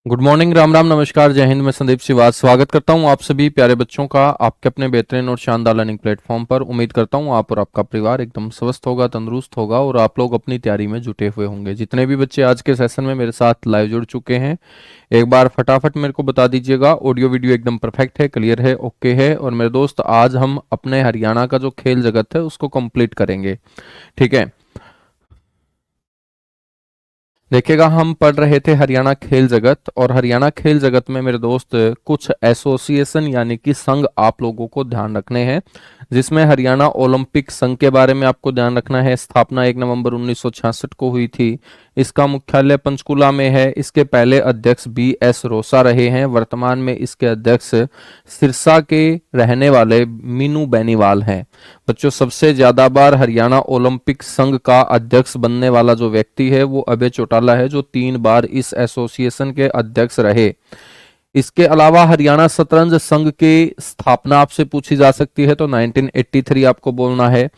Good morning, Ram Ram, नमस्कार, जय हिंद। मैं संदीप सिवाज स्वागत करता हूं आप सभी प्यारे बच्चों का आपके अपने बेहतरीन और शानदार लर्निंग प्लेटफॉर्म पर। उम्मीद करता हूं आप और आपका परिवार एकदम स्वस्थ होगा, तंदुरुस्त होगा और आप लोग अपनी तैयारी में जुटे हुए होंगे। जितने भी बच्चे आज के सेशन में मेरे साथ लाइव जुड़ चुके हैं, एक बार फटाफट मेरे को बता दीजिएगा ऑडियो वीडियो एकदम परफेक्ट है, क्लियर है, ओके है। और मेरे दोस्त, आज हम अपने हरियाणा का जो खेल जगत है उसको कंप्लीट करेंगे, ठीक है। देखिएगा, हम पढ़ रहे थे हरियाणा खेल जगत, और हरियाणा खेल जगत में मेरे दोस्त कुछ एसोसिएशन यानी कि संघ आप लोगों को ध्यान रखने हैं, जिसमें हरियाणा ओलंपिक संघ के बारे में आपको ध्यान रखना है। स्थापना 1 नवंबर 1966 को हुई थी। इसका मुख्यालय पंचकुला में है। इसके पहले अध्यक्ष B.S. रोसा रहे हैं। वर्तमान में इसके अध्यक्ष सिरसा के रहने वाले मीनू बेनीवाल हैं। बच्चों, सबसे ज्यादा बार हरियाणा ओलंपिक संघ का अध्यक्ष बनने वाला जो व्यक्ति है वो अभय चौटाला है, जो 3 बार इस एसोसिएशन के अध्यक्ष रहे। इसके अलावा हरियाणा शतरंज संघ की स्थापना आपसे पूछी जा सकती है, तो 1983 आपको बोलना है।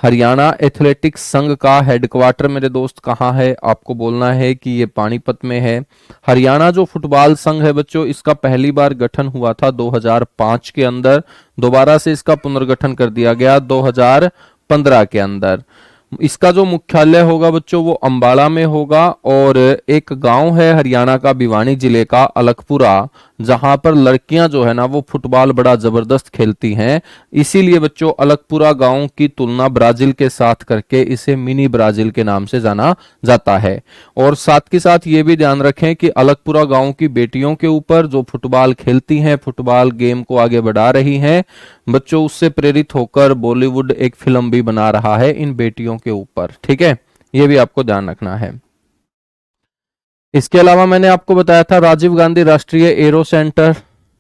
हरियाणा एथलेटिक्स संघ का हेडक्वार्टर मेरे दोस्त कहाँ है, आपको बोलना है कि ये पानीपत में है। हरियाणा जो फुटबॉल संघ है बच्चों, इसका पहली बार गठन हुआ था 2005 के अंदर। दोबारा से इसका पुनर्गठन कर दिया गया 2015 के अंदर। इसका जो मुख्यालय होगा बच्चों वो अंबाला में होगा। और एक गांव है हरियाणा का भिवानी जिले का अलकपुरा, जहां पर लड़कियां जो है ना वो फुटबॉल बड़ा जबरदस्त खेलती हैं। इसीलिए बच्चों अलकपुरा गांव की तुलना ब्राजील के साथ करके इसे मिनी ब्राजील के नाम से जाना जाता है। और साथ के साथ ये भी ध्यान रखें कि अलकपुरा गांव की बेटियों के ऊपर जो फुटबॉल खेलती हैं, फुटबॉल गेम को आगे बढ़ा रही हैं बच्चों, उससे प्रेरित होकर बॉलीवुड एक फिल्म भी बना रहा है इन बेटियों के ऊपर, ठीक है। ये भी आपको ध्यान रखना है। इसके अलावा मैंने आपको बताया था राजीव गांधी राष्ट्रीय एरो सेंटर,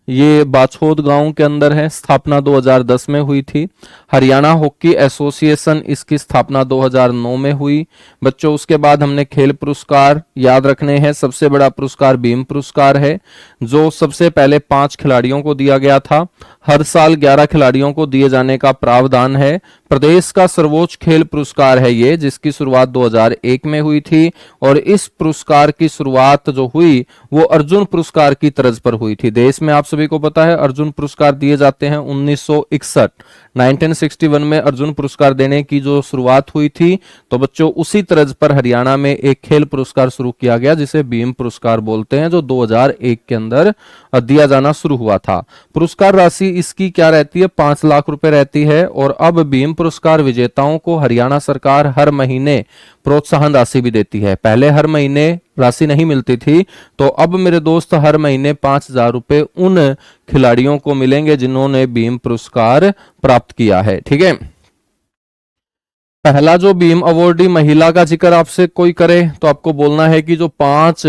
ये बाछोद गांव के अंदर है। स्थापना 2010 में हुई थी। हरियाणा हॉकी एसोसिएशन, इसकी स्थापना 2009 में हुई। बच्चों, उसके बाद हमने खेल पुरस्कार याद रखने हैं। सबसे बड़ा पुरस्कार भीम पुरस्कार है, जो सबसे पहले 5 खिलाड़ियों को दिया गया था। हर साल 11 खिलाड़ियों को दिए जाने का प्रावधान है। प्रदेश का सर्वोच्च खेल पुरस्कार है ये, जिसकी शुरुआत 2001 में हुई थी। और इस पुरस्कार की शुरुआत जो हुई वो अर्जुन पुरस्कार की तर्ज पर हुई थी। देश में आप सभी को पता है अर्जुन पुरस्कार दिए जाते हैं 1961 में अर्जुन पुरस्कार देने की जो शुरुआत हुई थी। तो बच्चों उसी तर्ज पर हरियाणा में एक खेल पुरस्कार शुरू किया गया, जिसे भीम पुरस्कार बोलते हैं, जो 2001 के अंदर दिया जाना शुरू हुआ था। पुरस्कार राशि इसकी क्या रहती है, 5 लाख रुपए रहती है। और अब भीम पुरस्कार विजेताओं को हरियाणा सरकार हर महीने प्रोत्साहन राशि भी देती है। पहले हर महीने राशि नहीं मिलती थी, तो अब मेरे दोस्त हर महीने 5,000 रुपए उन खिलाड़ियों को मिलेंगे जिन्होंने भीम पुरस्कार प्राप्त किया है, ठीक है। पहला जो भीम अवॉर्डी महिला का जिक्र आपसे कोई करे तो आपको बोलना है कि जो 5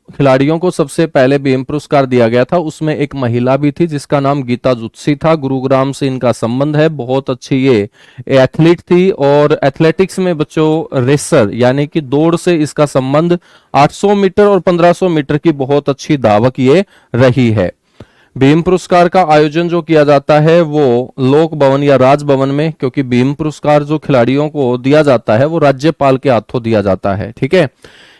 खिलाड़ियों को सबसे पहले भीम पुरस्कार दिया गया था उसमें एक महिला भी थी, जिसका नाम गीता जुत्सी था। गुरुग्राम से इनका संबंध है। बहुत अच्छी ये एथलीट थी। और एथलेटिक्स में बच्चों रेसर यानी कि दौड़ से इसका संबंध 800 मीटर और 1500 मीटर की बहुत अच्छी धावक ये रही है। भीम पुरस्कार का आयोजन जो किया जाता है वो लोक भवन या राजभवन में, क्योंकि भीम पुरस्कार जो खिलाड़ियों को दिया जाता है वो राज्यपाल के हाथों दिया जाता है, ठीक है।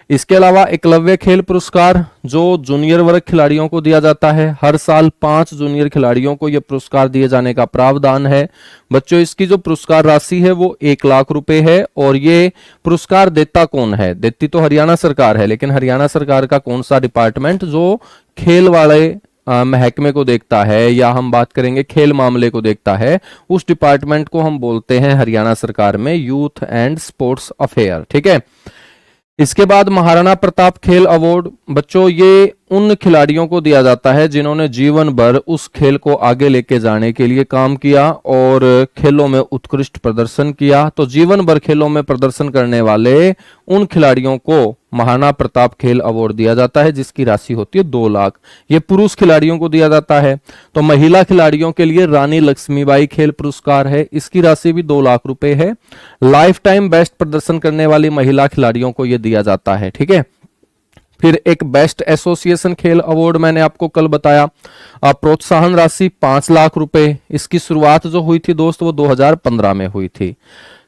इसके अलावा एकलव्य खेल पुरस्कार जो जूनियर वर्ग खिलाड़ियों को दिया जाता है। हर साल 5 जूनियर खिलाड़ियों को यह पुरस्कार दिए जाने का प्रावधान है। बच्चों, इसकी जो पुरस्कार राशि है वो 1 लाख रुपए है। और ये पुरस्कार देता कौन है, देती तो हरियाणा सरकार है, लेकिन हरियाणा सरकार का कौन सा डिपार्टमेंट जो खेल वाले महकमे को देखता है, या हम बात करेंगे खेल मामले को देखता है, उस डिपार्टमेंट को हम बोलते हैं हरियाणा सरकार में यूथ एंड स्पोर्ट्स अफेयर, ठीक है। इसके बाद महाराणा प्रताप खेल अवार्ड, बच्चों ये उन खिलाड़ियों को दिया जाता है जिन्होंने जीवन भर उस खेल को आगे लेके जाने के लिए काम किया और खेलों में उत्कृष्ट प्रदर्शन किया। तो जीवन भर खेलों में प्रदर्शन करने वाले उन खिलाड़ियों को महाराणा प्रताप खेल अवार्ड दिया जाता है, जिसकी राशि होती है 2 लाख। ये पुरुष खिलाड़ियों को दिया जाता है। तो महिला खिलाड़ियों के लिए रानी लक्ष्मीबाई खेल पुरस्कार है, इसकी राशि भी 2 लाख रुपए है। लाइफ टाइम बेस्ट प्रदर्शन करने वाली महिला खिलाड़ियों को यह दिया जाता है, ठीक है। फिर एक बेस्ट एसोसिएशन खेल अवार्ड मैंने आपको कल बताया। प्रोत्साहन राशि 5 लाख रुपए। इसकी शुरुआत जो हुई थी दोस्त वो 2015 में हुई थी।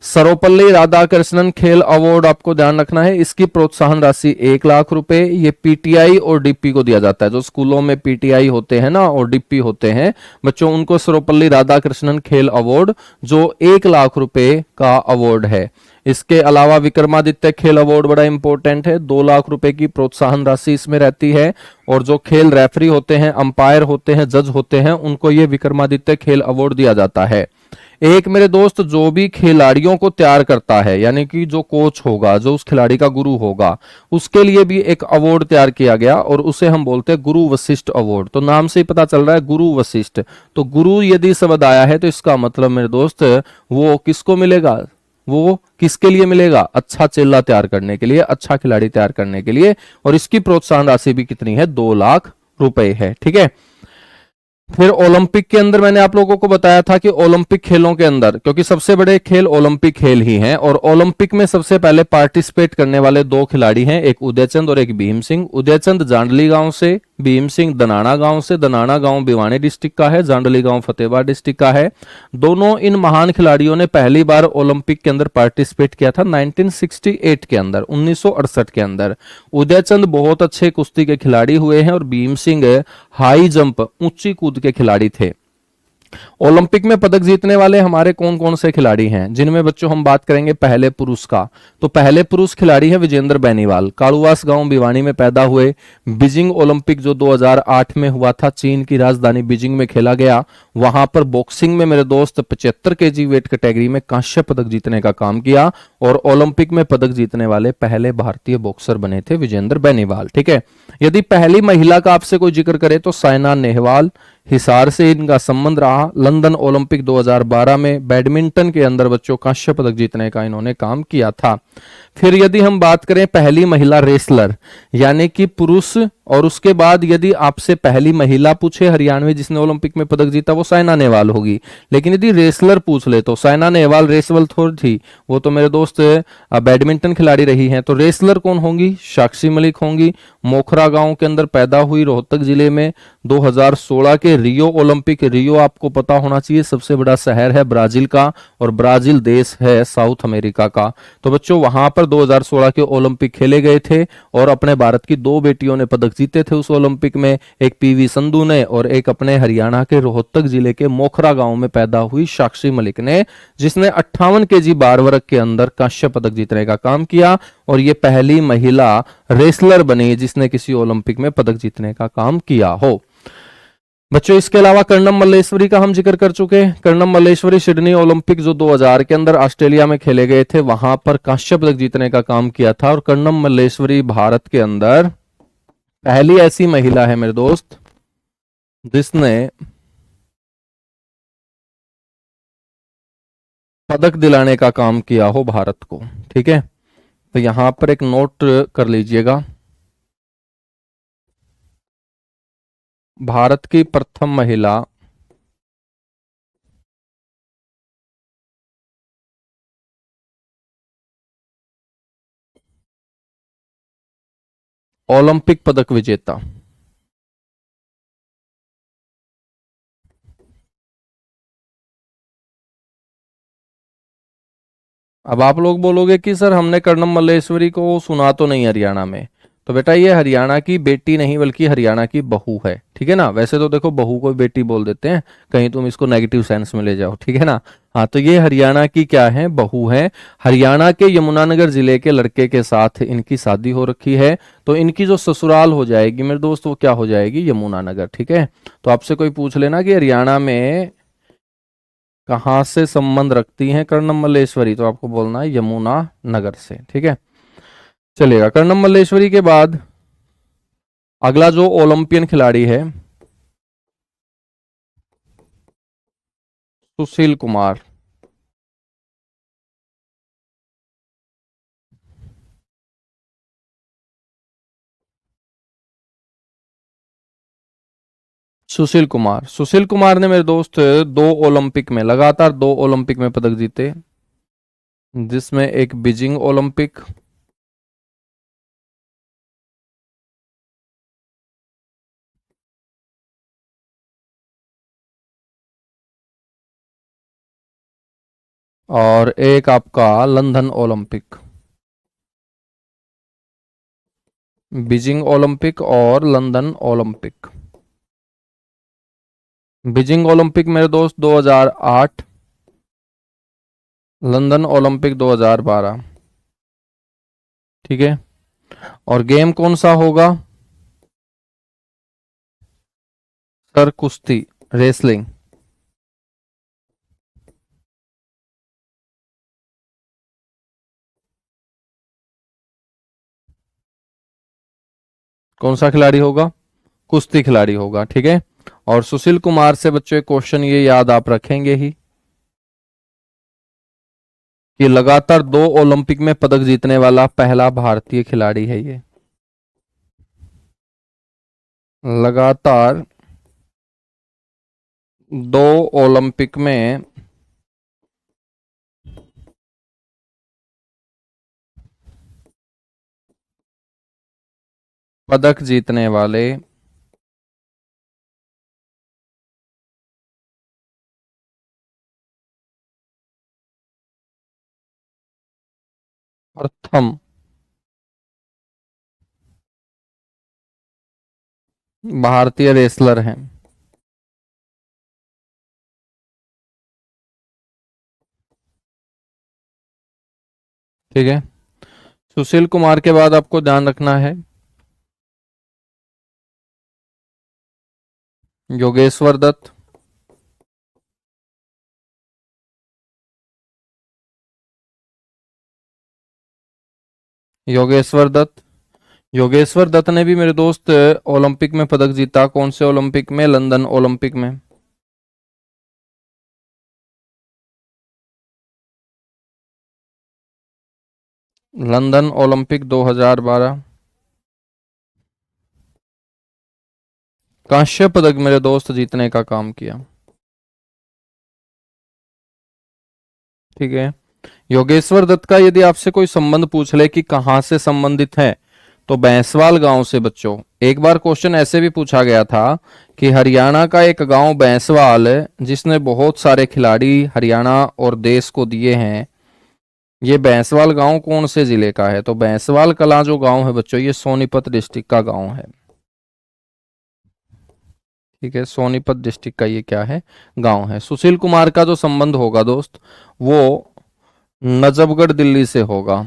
सर्वपल्ली राधाकृष्णन खेल अवार्ड आपको ध्यान रखना है, इसकी प्रोत्साहन राशि 1 लाख रुपए। ये पीटीआई और डीपी को दिया जाता है, जो स्कूलों में पीटीआई होते हैं ना और डीपी होते हैं बच्चों, उनको सर्वपल्ली राधाकृष्णन खेल अवार्ड, जो 1 लाख रुपए का अवार्ड है। इसके अलावा विक्रमादित्य खेल अवार्ड बड़ा इंपॉर्टेंट है, 2 लाख रुपए की प्रोत्साहन राशि इसमें रहती है। और जो खेल रेफरी होते हैं, अंपायर होते हैं, जज होते हैं, उनको ये विक्रमादित्य खेल अवार्ड दिया जाता है। एक मेरे दोस्त जो भी खिलाड़ियों को तैयार करता है, यानी कि जो कोच होगा, जो उस खिलाड़ी का गुरु होगा, उसके लिए भी एक अवार्ड तैयार किया गया और उसे हम बोलते हैं गुरु वशिष्ठ अवार्ड। तो नाम से ही पता चल रहा है गुरु वशिष्ठ। तो गुरु यदि शब्द आया है तो इसका मतलब मेरे दोस्त वो किसको मिलेगा, वो किसके लिए मिलेगा, अच्छा चेला तैयार करने के लिए, अच्छा खिलाड़ी तैयार करने के लिए। और इसकी प्रोत्साहन राशि भी कितनी है, 2 लाख रुपए है। ठीक है। फिर ओलंपिक के अंदर मैंने आप लोगों को बताया था कि ओलंपिक खेलों के अंदर, क्योंकि सबसे बड़े खेल ओलंपिक खेल ही हैं, और ओलंपिक में सबसे पहले पार्टिसिपेट करने वाले 2 खिलाड़ी हैं, एक उदयचंद और एक भीम सिंह। उदयचंद जांडली गांव से, भीम सिंह दनाना गांव से। दनाना गांव भिवानी डिस्ट्रिक्ट का है, जांडली गांव फतेहबाद डिस्ट्रिक्ट का है। दोनों इन महान खिलाड़ियों ने पहली बार ओलंपिक के अंदर पार्टिसिपेट किया था 1968 के अंदर, 1968 के अंदर। उदयचंद बहुत अच्छे कुश्ती के खिलाड़ी हुए हैं और भीम सिंह हाई जंप, ऊंची कूद के खिलाड़ी थे। ओलंपिक में पदक जीतने वाले हमारे कौन कौन से खिलाड़ी हैं, जिनमें बच्चों हम बात करेंगे पहले पुरुष का। तो पहले पुरुष खिलाड़ी है विजेंद्र बेनीवाल, कालुवास गांव भिवानी में पैदा हुए। बीजिंग ओलंपिक जो 2008 में हुआ था, चीन की राजधानी बीजिंग में खेला गया, वहां पर बॉक्सिंग में मेरे दोस्त 75 केजी वेट कैटेगरी में कांस्य पदक जीतने का काम किया और ओलंपिक में पदक जीतने वाले पहले भारतीय बॉक्सर बने थे विजेंद्र बेनीवाल। ठीक है। यदि पहली महिला का आपसे कोई जिक्र करे तो साइना नेहवाल, हिसार से इनका संबंध रहा। लंदन ओलंपिक 2012 में बैडमिंटन के अंदर बच्चों कांस्य पदक जीतने का इन्होंने काम किया था। फिर यदि हम बात करें पहली महिला रेसलर, यानी कि पुरुष, और उसके बाद यदि आपसे पहली महिला पूछे हरियाणवी जिसने ओलंपिक में पदक जीता, वो साइना नेहवाल होगी। लेकिन यदि रेसलर पूछ ले तो साइना नेहवाल रेसलर थोड़ी थी, वो तो मेरे दोस्त बैडमिंटन खिलाड़ी रही हैं। तो रेसलर कौन होंगी, साक्षी मलिक होंगी। मोखरा गांव के अंदर पैदा हुई, रोहतक जिले में। 2016 के रियो ओलंपिक, रियो आपको पता होना चाहिए सबसे बड़ा शहर है ब्राजील का, और ब्राजील देश है साउथ अमेरिका का। तो बच्चों वहां पर 2016 के ओलंपिक खेले गए थे और अपने भारत की 2 बेटियों ने पदक जीते थे उस ओलंपिक में, एक पीवी संधू ने और एक अपने हरियाणा के रोहतक जिले के मोखरा गांव में पैदा हुई साक्षी मलिक ने, जिसने 58 केजी बार वर्ग के अंदर कांस्य पदक जीतने का काम किया और ये पहली महिला रेसलर बनी जिसने किसी ओलंपिक में पदक जीतने का काम किया हो। बच्चों इसके अलावा कर्णम मल्लेश्वरी का हम जिक्र कर चुके हैं। कर्णम मल्लेश्वरी सिडनी ओलंपिक जो 2000 के अंदर ऑस्ट्रेलिया में खेले गए थे, वहां पर कांस्य पदक जीतने का काम किया था। और कर्णम मल्लेश्वरी भारत के अंदर पहली ऐसी महिला है मेरे दोस्त जिसने पदक दिलाने का काम किया हो भारत को। ठीक है, तो यहां पर एक नोट कर लीजिएगा, भारत की प्रथम महिला ओलंपिक पदक विजेता। अब आप लोग बोलोगे कि सर हमने कर्णम मल्लेश्वरी को सुना तो नहीं हरियाणा में। तो बेटा ये हरियाणा की बेटी नहीं बल्कि हरियाणा की बहू है। ठीक है ना, वैसे तो देखो बहू को बेटी बोल देते हैं, कहीं तुम इसको नेगेटिव सेंस में ले जाओ। ठीक है ना। हाँ, तो ये हरियाणा की क्या है, बहू है। हरियाणा के यमुनानगर जिले के लड़के के साथ इनकी शादी हो रखी है। तो इनकी जो ससुराल हो जाएगी मेरे दोस्त, वो क्या हो जाएगी, यमुनानगर। ठीक है। तो आपसे कोई पूछ लेना कि हरियाणा में कहाँ से संबंध रखती हैं कर्णम मल्लेश्वरी, तो आपको बोलना है यमुना नगर से। ठीक है, चलेगा। कर्णम मल्लेश्वरी के बाद अगला जो ओलंपियन खिलाड़ी है, सुशील कुमार। सुशील कुमार ने मेरे दोस्त 2 ओलंपिक में, लगातार 2 ओलंपिक में पदक जीते, जिसमें एक बीजिंग ओलंपिक और एक आपका लंदन ओलंपिक, बीजिंग ओलंपिक और लंदन ओलंपिक। बीजिंग ओलंपिक मेरे दोस्त 2008, लंदन ओलंपिक 2012। ठीक है। और गेम कौन सा होगा? सर कुश्ती, रेसलिंग। कौन सा खिलाड़ी होगा? कुश्ती खिलाड़ी होगा। ठीक है। और सुशील कुमार से बच्चों एक क्वेश्चन ये याद आप रखेंगे ही कि लगातार 2 ओलंपिक में पदक जीतने वाला पहला भारतीय खिलाड़ी है ये। लगातार 2 ओलंपिक में पदक जीतने वाले प्रथम भारतीय रेसलर हैं। ठीक है। सुशील कुमार के बाद आपको ध्यान रखना है योगेश्वर दत्त, योगेश्वर दत्त। योगेश्वर दत्त ने भी मेरे दोस्त ओलंपिक में पदक जीता। कौन से ओलंपिक में? लंदन ओलंपिक में। London Olympic 2012। कांस्य पदक मेरे दोस्त जीतने का काम किया। ठीक है। योगेश्वर दत्त का यदि आपसे कोई संबंध पूछ ले कि कहां से संबंधित है, तो बैंसवाल गांव से बच्चों। एक बार क्वेश्चन ऐसे भी पूछा गया था कि हरियाणा का एक गांव बैंसवाल जिसने बहुत सारे खिलाड़ी हरियाणा और देश को दिए हैं, ये बैंसवाल गांव कौन से जिले का है? तो बैंसवाल कला जो गांव है बच्चों, ये सोनीपत डिस्ट्रिक्ट का गांव है। ठीक है। सोनीपत डिस्ट्रिक्ट का ये क्या है? गांव है। सुशील कुमार का जो संबंध होगा दोस्त, वो नजफगढ़ दिल्ली से होगा।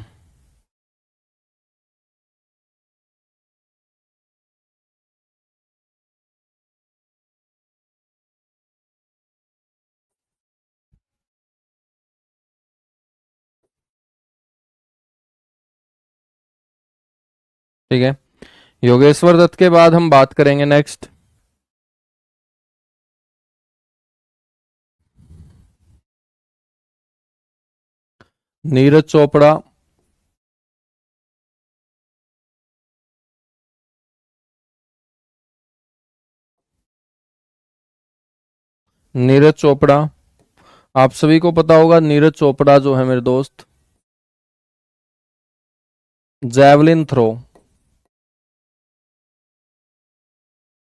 ठीक है। योगेश्वर दत्त के बाद हम बात करेंगे नेक्स्ट नीरज चोपड़ा। नीरज चोपड़ा, आप सभी को पता होगा नीरज चोपड़ा जो है मेरे दोस्त, जैवलिन थ्रो,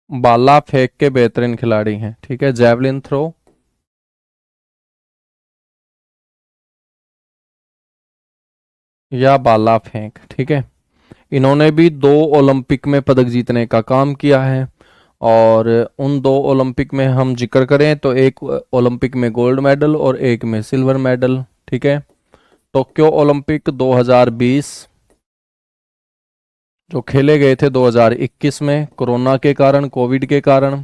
बाला फेंक के बेहतरीन खिलाड़ी हैं। ठीक है। जैवलिन थ्रो या बाला फेंक। ठीक है। इन्होंने भी 2 ओलंपिक में पदक जीतने का काम किया है। और उन 2 ओलंपिक में हम जिक्र करें तो एक ओलंपिक में गोल्ड मेडल और एक में सिल्वर मेडल। ठीक है। टोक्यो ओलंपिक 2020 जो खेले गए थे 2021 में कोरोना के कारण, कोविड के कारण।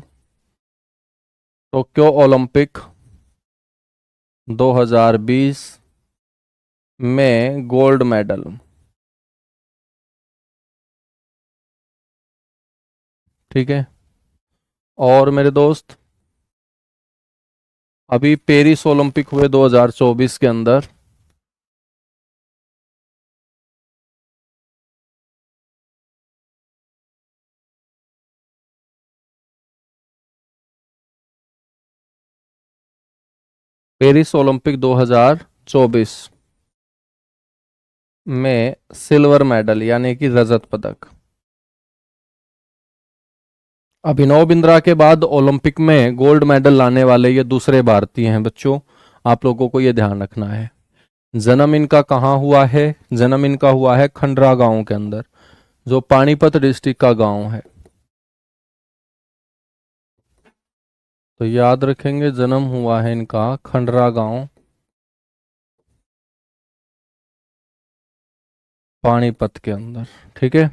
टोक्यो ओलंपिक 2020 में गोल्ड मेडल। ठीक है। और मेरे दोस्त अभी पेरिस ओलंपिक हुए 2024 के अंदर। पेरिस ओलंपिक 2024 में सिल्वर मेडल यानी कि रजत पदक। अभिनव बिंद्रा के बाद ओलंपिक में गोल्ड मेडल लाने वाले ये दूसरे भारतीय हैं बच्चों। आप लोगों को ये ध्यान रखना है। जन्म इनका कहाँ हुआ है? जन्म इनका हुआ है खंडरा गांव के अंदर, जो पानीपत डिस्ट्रिक्ट का गांव है। तो याद रखेंगे, जन्म हुआ है इनका खंडरा गांव, पानीपत के अंदर। ठीक है,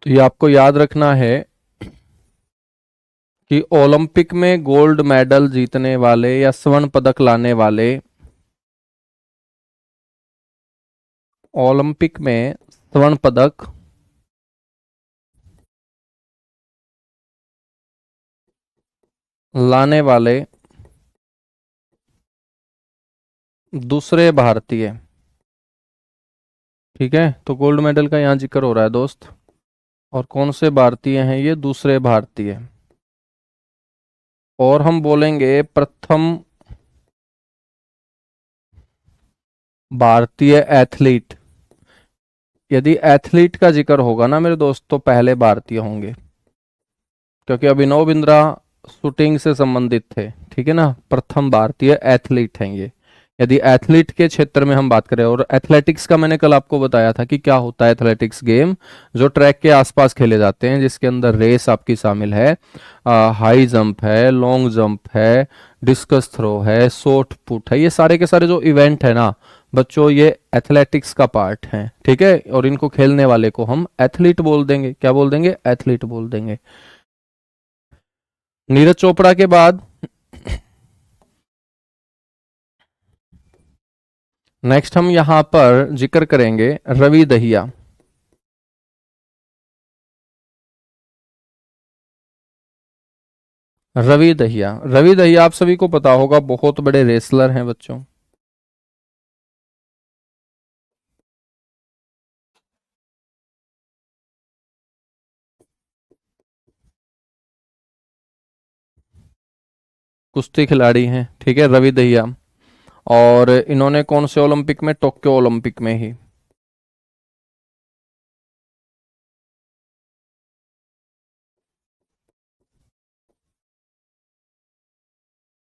तो ये आपको याद रखना है कि ओलंपिक में गोल्ड मेडल जीतने वाले या स्वर्ण पदक लाने वाले, ओलंपिक में स्वर्ण पदक लाने वाले दूसरे भारतीय, ठीक है, तो गोल्ड मेडल का यहाँ जिक्र हो रहा है दोस्त, और कौन से भारतीय हैं ये? दूसरे भारतीय। और हम बोलेंगे प्रथम भारतीय एथलीट। यदि एथलीट का जिक्र होगा ना मेरे दोस्त, तो पहले भारतीय होंगे, क्योंकि अभिनव बिंद्रा शूटिंग से संबंधित थे। ठीक है ना, प्रथम भारतीय एथलीट हैं ये, यदि एथलीट के क्षेत्र में हम बात करें। और एथलेटिक्स का मैंने कल आपको बताया था कि क्या होता है एथलेटिक्स गेम, जो ट्रैक के आसपास खेले जाते हैं, जिसके अंदर रेस आपकी शामिल है, हाई जंप है, लॉन्ग जंप है, डिस्कस थ्रो है, शॉट पुट है, ये सारे के सारे जो इवेंट है ना बच्चों, ये एथलेटिक्स का पार्ट है। ठीक है, और इनको खेलने वाले को हम एथलीट बोल देंगे। क्या बोल देंगे? एथलीट बोल देंगे। नीरज चोपड़ा के बाद नेक्स्ट हम यहां पर जिक्र करेंगे रवि दहिया। रवि दहिया, रवि दहिया आप सभी को पता होगा, बहुत बड़े रेसलर हैं बच्चों। कुश्ती खिलाड़ी हैं, ठीक है, रवि दहिया। और इन्होंने कौन से ओलंपिक में? टोक्यो ओलंपिक में ही।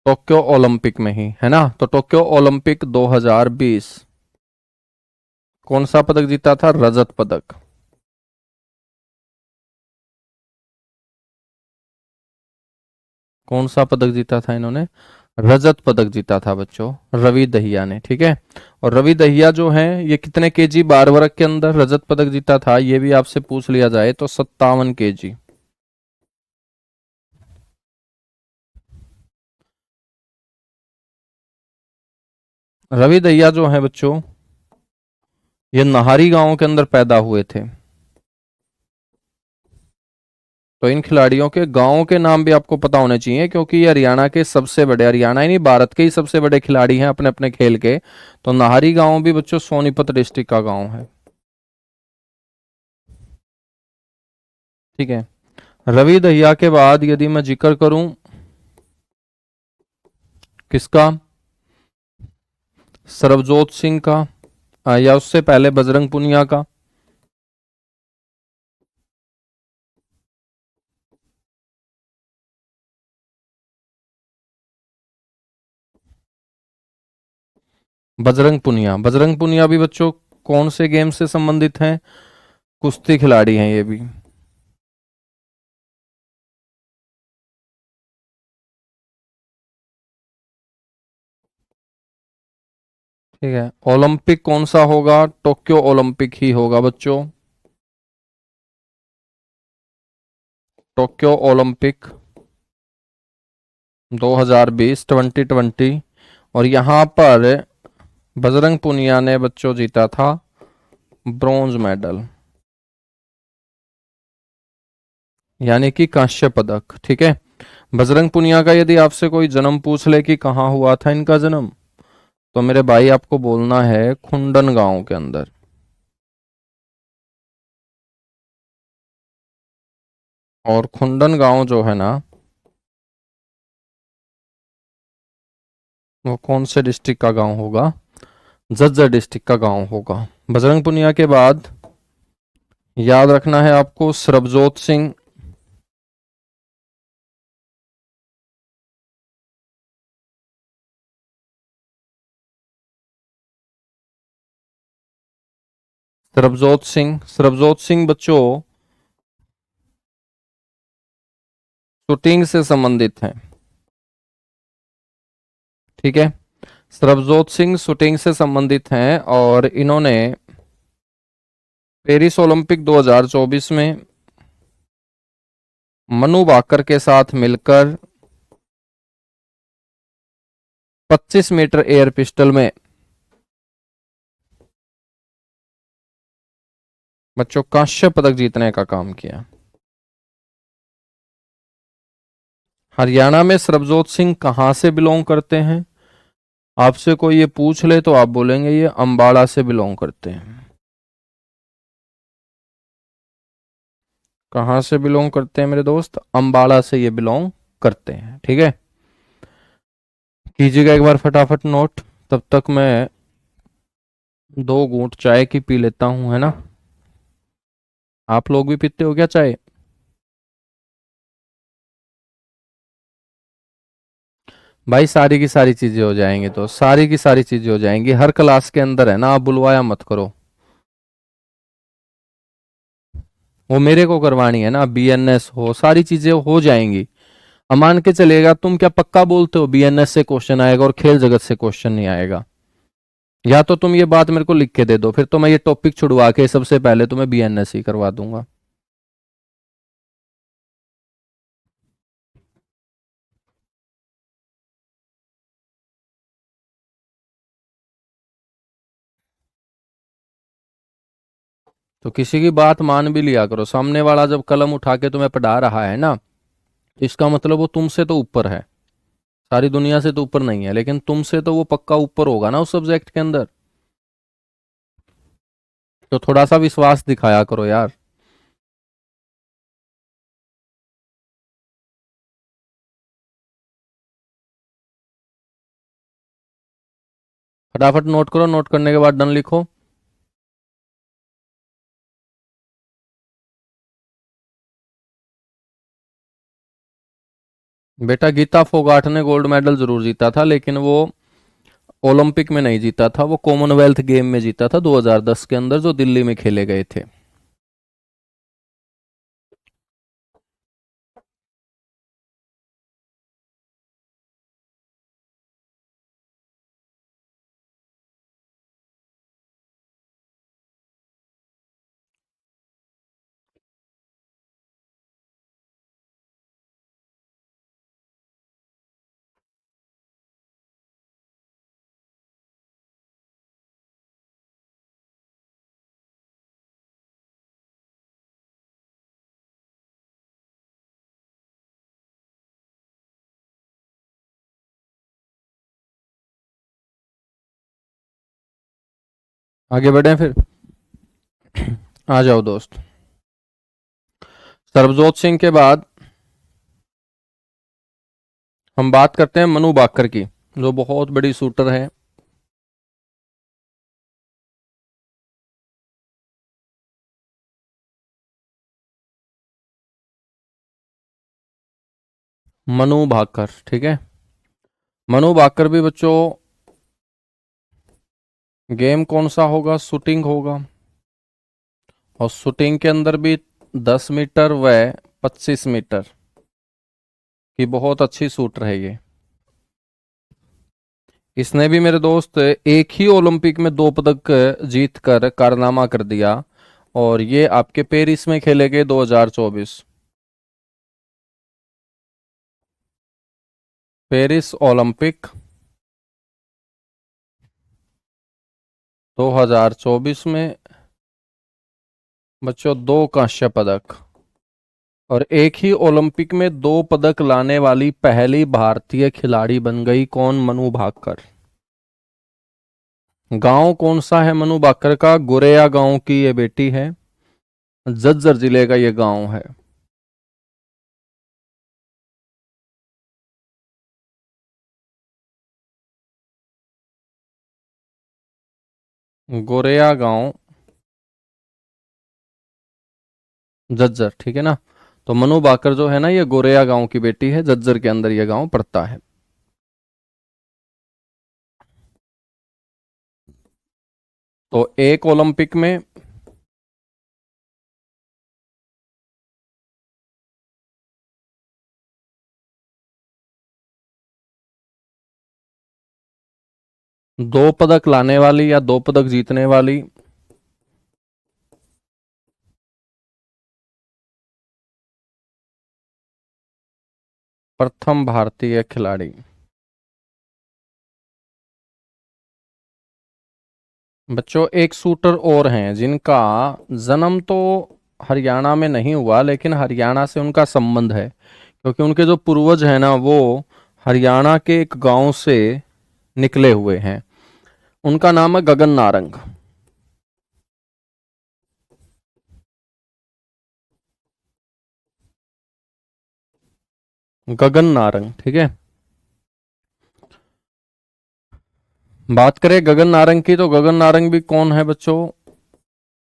टोक्यो ओलंपिक में ही, है ना। तो टोक्यो ओलंपिक 2020 कौन सा पदक जीता था? रजत पदक। कौन सा पदक जीता था इन्होंने? रजत पदक जीता था बच्चों, रवि दहिया ने। ठीक है, और रवि दहिया जो है ये कितने केजी बार वर्ग के अंदर रजत पदक जीता था, ये भी आपसे पूछ लिया जाए तो 57 केजी। रवि दहिया जो है बच्चों, ये नाहरी गांव के अंदर पैदा हुए थे। तो इन खिलाड़ियों के गांव के नाम भी आपको पता होने चाहिए, क्योंकि ये हरियाणा के सबसे बड़े, हरियाणा ही नहीं भारत के ही सबसे बड़े खिलाड़ी हैं अपने अपने खेल के। तो नाहरी गांव भी बच्चों सोनीपत डिस्ट्रिक्ट का गांव है। ठीक है, रवि दहिया के बाद यदि मैं जिक्र करूं किसका? सरबजोत सिंह का, या उससे पहले बजरंग पुनिया का। बजरंग पुनिया, बजरंग पुनिया भी बच्चों कौन से गेम से संबंधित हैं? कुश्ती खिलाड़ी हैं ये भी। ठीक है, ओलंपिक कौन सा होगा? टोक्यो ओलंपिक ही होगा बच्चों, टोक्यो ओलंपिक 2020 2020। और यहां पर बजरंग पुनिया ने बच्चों जीता था ब्रॉन्ज मेडल, यानी कि कांस्य पदक। ठीक है, बजरंग पुनिया का यदि आपसे कोई जन्म पूछ ले कि कहाँ हुआ था इनका जन्म, तो मेरे भाई आपको बोलना है खुंडन गांव के अंदर। और खुंडन गांव जो है ना, वो कौन से डिस्ट्रिक्ट का गांव होगा? झज्जर डिस्ट्रिक्ट का गांव होगा। बजरंग पुनिया के बाद याद रखना है आपको सरबजोत सिंह, सरबजोत सिंह बच्चों शूटिंग से संबंधित हैं। ठीक है, सरबजोत सिंह शूटिंग से संबंधित हैं और इन्होंने पेरिस ओलंपिक 2024 में मनु भाकर के साथ मिलकर 25 मीटर एयर पिस्टल में बच्चों कांस्य पदक जीतने का काम किया। हरियाणा में सरबजोत सिंह कहां से बिलोंग करते हैं? आपसे कोई ये पूछ ले तो आप बोलेंगे ये अंबाला से बिलोंग करते हैं। कहां से बिलोंग करते हैं मेरे दोस्त? अंबाला से ये बिलोंग करते हैं। ठीक है, कीजिएगा एक बार फटाफट नोट, तब तक मैं 2 घूंट चाय की पी लेता हूं, है ना। आप लोग भी पीते हो क्या चाय? भाई सारी की सारी चीजें हो जाएंगी, तो सारी की सारी चीजें हो जाएंगी, हर क्लास के अंदर है ना, आप बुलवाया मत करो। वो मेरे को करवानी है ना, बीएनएस हो, सारी चीजें हो जाएंगी। अब मान के चलेगा, तुम क्या पक्का बोलते हो बीएनएस से क्वेश्चन आएगा और खेल जगत से क्वेश्चन नहीं आएगा? या तो तुम ये बात मेरे को लिख के दे दो, फिर तो मैं ये टॉपिक छुड़वा के सबसे पहले तुम्हें बीएनएस ही करवा दूंगा। तो किसी की बात मान भी लिया करो, सामने वाला जब कलम उठा के तुम्हें पढ़ा रहा है ना, तो इसका मतलब वो तुमसे तो ऊपर है, सारी दुनिया से तो ऊपर नहीं है, लेकिन तुमसे तो वो पक्का ऊपर होगा ना उस सब्जेक्ट के अंदर। तो थोड़ा सा विश्वास दिखाया करो यार। फटाफट नोट करो, नोट करने के बाद डन लिखो। बेटा गीता फोगाट ने गोल्ड मेडल जरूर जीता था, लेकिन वो ओलंपिक में नहीं जीता था, वो कॉमनवेल्थ गेम में जीता था 2010 के अंदर, जो दिल्ली में खेले गए थे। आगे बढ़े फिर। आ जाओ दोस्त। सरबजोत सिंह के बाद हम बात करते हैं मनु बाकर की, जो बहुत बड़ी शूटर है। मनु भाकर, ठीक है। मनु भाकर भी बच्चों, गेम कौन सा होगा? शूटिंग होगा, और शूटिंग के अंदर भी 10 मीटर व 25 मीटर की बहुत अच्छी शूटर है ये। इसने भी मेरे दोस्त एक ही ओलंपिक में 2 पदक जीत कर कारनामा कर दिया, और ये आपके पेरिस में खेले गए 2024 पेरिस ओलंपिक 2024 में बच्चों 2 कांस्य पदक, और एक ही ओलंपिक में 2 पदक लाने वाली पहली भारतीय खिलाड़ी बन गई। कौन? मनु भाकर। गांव कौन सा है मनु भाकर का? गुरेया गांव की ये बेटी है, झज्जर जिले का ये गांव है। गोरेया गांव, झज्जर, ठीक है ना। तो मनु भाकर जो है ना, ये गोरेया गांव की बेटी है, झज्जर के अंदर ये गांव पड़ता है। तो एक ओलंपिक में दो पदक लाने वाली या दो पदक जीतने वाली। प्रथम भारतीय खिलाड़ी। बच्चों एक शूटर और हैं जिनका जन्म तो हरियाणा में नहीं हुआ, लेकिन हरियाणा से उनका संबंध है, क्योंकि उनके जो पूर्वज हैं ना वो हरियाणा के एक गांव से निकले हुए हैं। उनका नाम है गगन नारंग। गगन नारंग, ठीक है। बात करें गगन नारंग की, तो गगन नारंग भी कौन है बच्चों?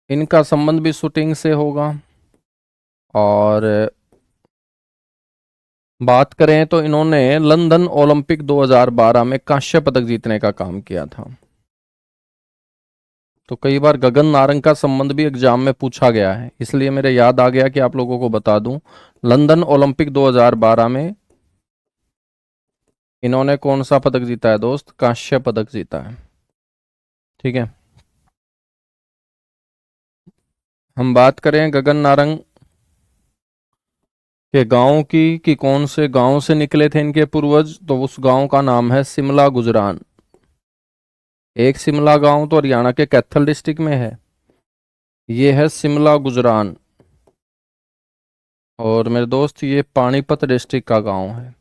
इनका संबंध भी शूटिंग से होगा। और बात करें तो इन्होंने लंदन ओलंपिक 2012 में कांस्य पदक जीतने का काम किया था। तो कई बार गगन नारंग का संबंध भी एग्जाम में पूछा गया है, इसलिए मेरे याद आ गया कि आप लोगों को बता दूं। लंदन ओलंपिक 2012 में इन्होंने कौन सा पदक जीता है दोस्त? कांस्य पदक जीता है, ठीक है। हम बात करें गगन नारंग के गांव की कि कौन से गांव से निकले थे इनके पूर्वज, तो उस गांव का नाम है शिमला गुजरान। एक शिमला गांव तो हरियाणा के कैथल डिस्ट्रिक्ट में है, ये है शिमला गुजरान। और मेरे दोस्त ये पानीपत डिस्ट्रिक्ट का गांव है,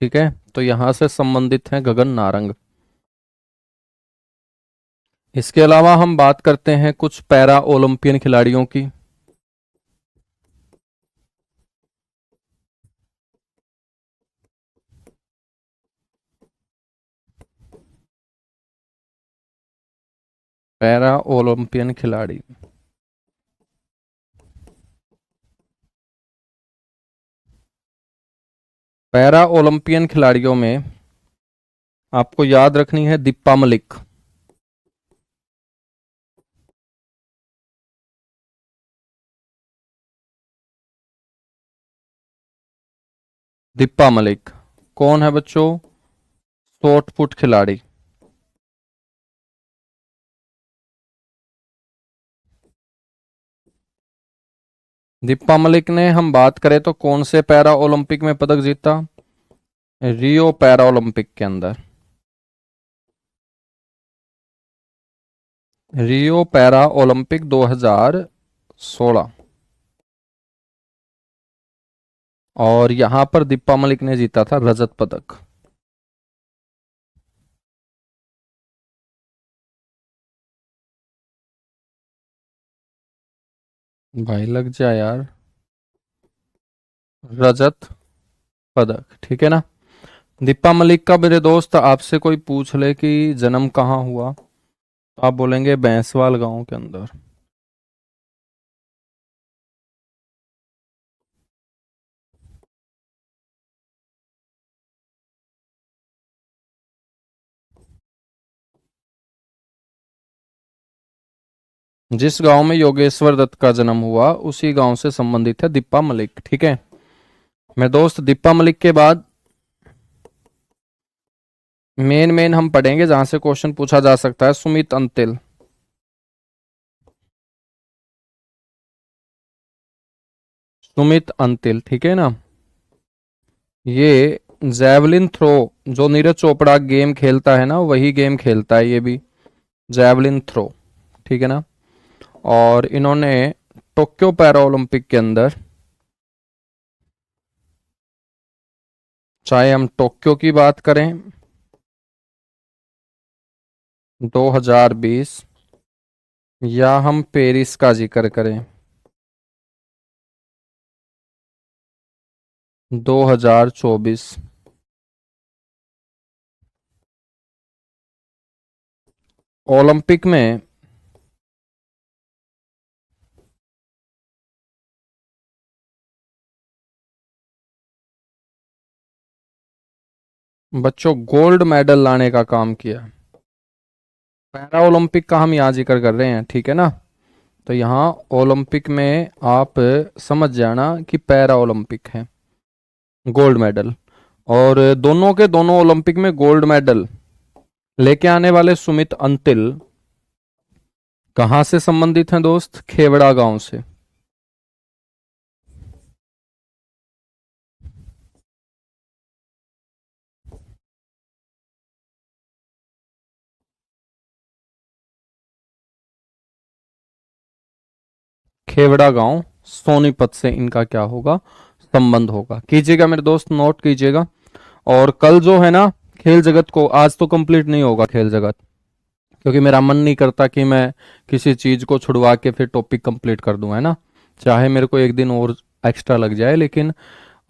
ठीक है। तो यहां से संबंधित हैं गगन नारंग। इसके अलावा हम बात करते हैं कुछ पैरा ओलंपियन खिलाड़ियों की। पैरा ओलंपियन खिलाड़ी। पैरा ओलंपियन खिलाड़ियों में आपको याद रखनी है दीपा मलिक। दीपा मलिक कौन है बच्चों? शॉट पुट खिलाड़ी। दीपा मलिक ने, हम बात करें तो कौन से पैरा ओलंपिक में पदक जीता? रियो पैरा ओलंपिक के अंदर। रियो पैरा ओलंपिक 2016। और यहां पर दीपा मलिक ने जीता था रजत पदक। भाई लग जा यार। रजत पदक, ठीक है ना। दीपा मलिक का मेरे दोस्त आपसे कोई पूछ ले कि जन्म कहाँ हुआ, तो आप बोलेंगे बैंसवाल गांव के अंदर। जिस गांव में योगेश्वर दत्त का जन्म हुआ उसी गांव से संबंधित है दीपा मलिक, ठीक है। मेरे दोस्त दीपा मलिक के बाद मेन मेन हम पढ़ेंगे जहां से क्वेश्चन पूछा जा सकता है। सुमित अंतिल। सुमित अंतिल, ठीक है ना। ये जैवलिन थ्रो, जो नीरज चोपड़ा गेम खेलता है ना वही गेम खेलता है ये भी, जैवलिन थ्रो, ठीक है ना। और इन्होंने टोक्यो पैरा ओलंपिक के अंदर, चाहे हम टोक्यो की बात करें 2020 या हम पेरिस का जिक्र करें 2024, ओलंपिक में बच्चों गोल्ड मेडल लाने का काम किया। पैरा ओलंपिक का हम यहाँ जिक्र कर रहे हैं, ठीक है ना। तो यहाँ ओलंपिक में आप समझ जाना कि पैरा ओलंपिक है, गोल्ड मेडल। और दोनों के दोनों ओलंपिक में गोल्ड मेडल लेके आने वाले सुमित अंतिल कहाँ से संबंधित हैं दोस्त? खेवड़ा गांव से। खेवड़ा गांव सोनीपत से इनका क्या होगा? संबंध होगा। कीजिएगा मेरे दोस्त, नोट कीजिएगा। और कल जो है ना खेल जगत को, आज तो कंप्लीट नहीं होगा खेल जगत, क्योंकि मेरा मन नहीं करता कि मैं किसी चीज को छुड़वा के फिर टॉपिक कंप्लीट कर दूं, है ना। चाहे मेरे को एक दिन और एक्स्ट्रा लग जाए, लेकिन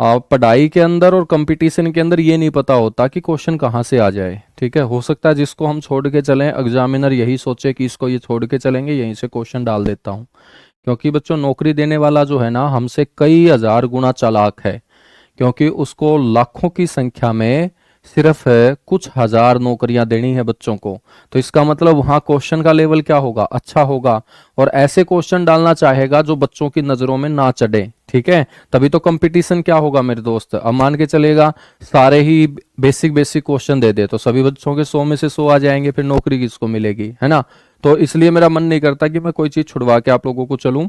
पढ़ाई के अंदर और कंपटीशन के अंदर ये नहीं पता होता कि क्वेश्चन कहाँ से आ जाए। ठीक है, हो सकता है जिसको हम छोड़ के चलें एग्जामिनर यही सोचे कि इसको ये छोड़ के चलेंगे, यहीं से क्वेश्चन डाल देता हूँ। क्योंकि बच्चों नौकरी देने वाला जो है ना हमसे कई हजार गुना चालाक है, क्योंकि उसको लाखों की संख्या में सिर्फ कुछ हजार नौकरियां देनी है बच्चों को। तो इसका मतलब वहां क्वेश्चन का लेवल क्या होगा? अच्छा होगा। और ऐसे क्वेश्चन डालना चाहेगा जो बच्चों की नजरों में ना चढ़े। ठीक है, तभी तो कंपटीशन क्या होगा मेरे दोस्त। अब मान के चलेगा सारे ही बेसिक बेसिक क्वेश्चन दे दे तो सभी बच्चों के 100 में से 100 आ जाएंगे, फिर नौकरी किसको मिलेगी, है ना। तो इसलिए मेरा मन नहीं करता कि मैं कोई चीज छुड़वा के आप लोगों को चलूं।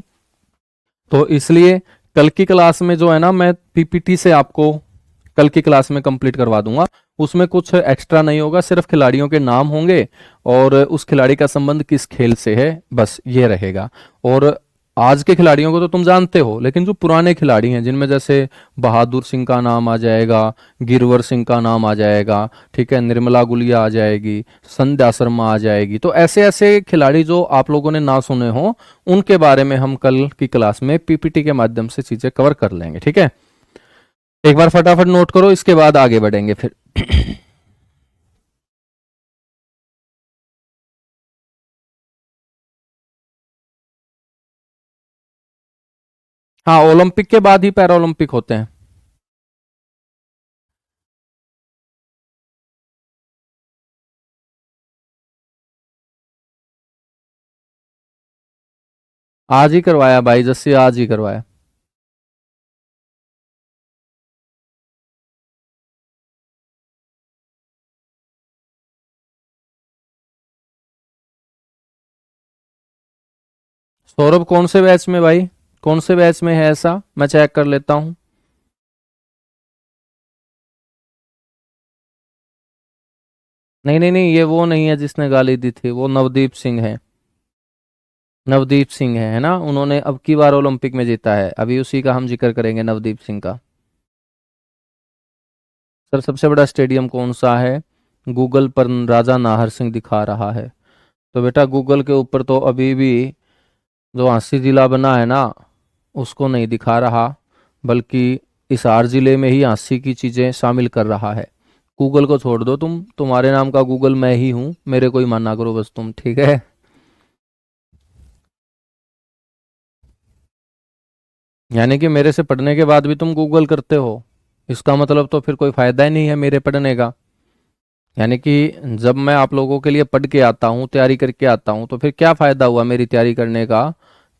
तो इसलिए कल की क्लास में जो है ना मैं पीपीटी से आपको कल की क्लास में कंप्लीट करवा दूंगा। उसमें कुछ एक्स्ट्रा नहीं होगा, सिर्फ खिलाड़ियों के नाम होंगे और उस खिलाड़ी का संबंध किस खेल से है, बस ये रहेगा। और आज के खिलाड़ियों को तो तुम जानते हो, लेकिन जो पुराने खिलाड़ी हैं जिनमें जैसे बहादुर सिंह का नाम आ जाएगा, गिरवर सिंह का नाम आ जाएगा, ठीक है, निर्मला गुलिया आ जाएगी, संध्या शर्मा आ जाएगी, तो ऐसे ऐसे खिलाड़ी जो आप लोगों ने ना सुने हो उनके बारे में हम कल की क्लास में पीपीटी के माध्यम से चीजें कवर कर लेंगे। ठीक है, एक बार फटाफट नोट करो, इसके बाद आगे बढ़ेंगे फिर। हाँ, ओलंपिक के बाद ही पैरा ओलंपिक होते हैं। आज ही करवाया भाई जस्सी, आज ही करवाया। सौरभ कौन से बैच में भाई? कौन से बैच में है ऐसा? मैं चेक कर लेता हूँ। नहीं नहीं नहीं, ये वो नहीं है जिसने गाली दी थी, वो नवदीप सिंह है। नवदीप सिंह है ना, उन्होंने अब की बार ओलंपिक में जीता है, अभी उसी का हम जिक्र करेंगे, नवदीप सिंह का। सर सबसे बड़ा स्टेडियम कौन सा है? गूगल पर राजा नाहर सिंह दिखा रहा है। तो बेटा गूगल के ऊपर तो अभी भी जो झांसी जिला बना है ना उसको नहीं दिखा रहा, बल्कि हिसार जिले में ही झांसी की चीजें शामिल कर रहा है। गूगल को छोड़ दो तुम, तुम्हारे नाम का गूगल मैं ही हूं, मेरे को ही माना करो बस तुम, ठीक है। यानी कि मेरे से पढ़ने के बाद भी तुम गूगल करते हो, इसका मतलब तो फिर कोई फायदा ही नहीं है मेरे पढ़ने का। यानी कि जब मैं आप लोगों के लिए पढ़ के आता हूँ, तैयारी करके आता हूँ, तो फिर क्या फायदा हुआ मेरी तैयारी करने का,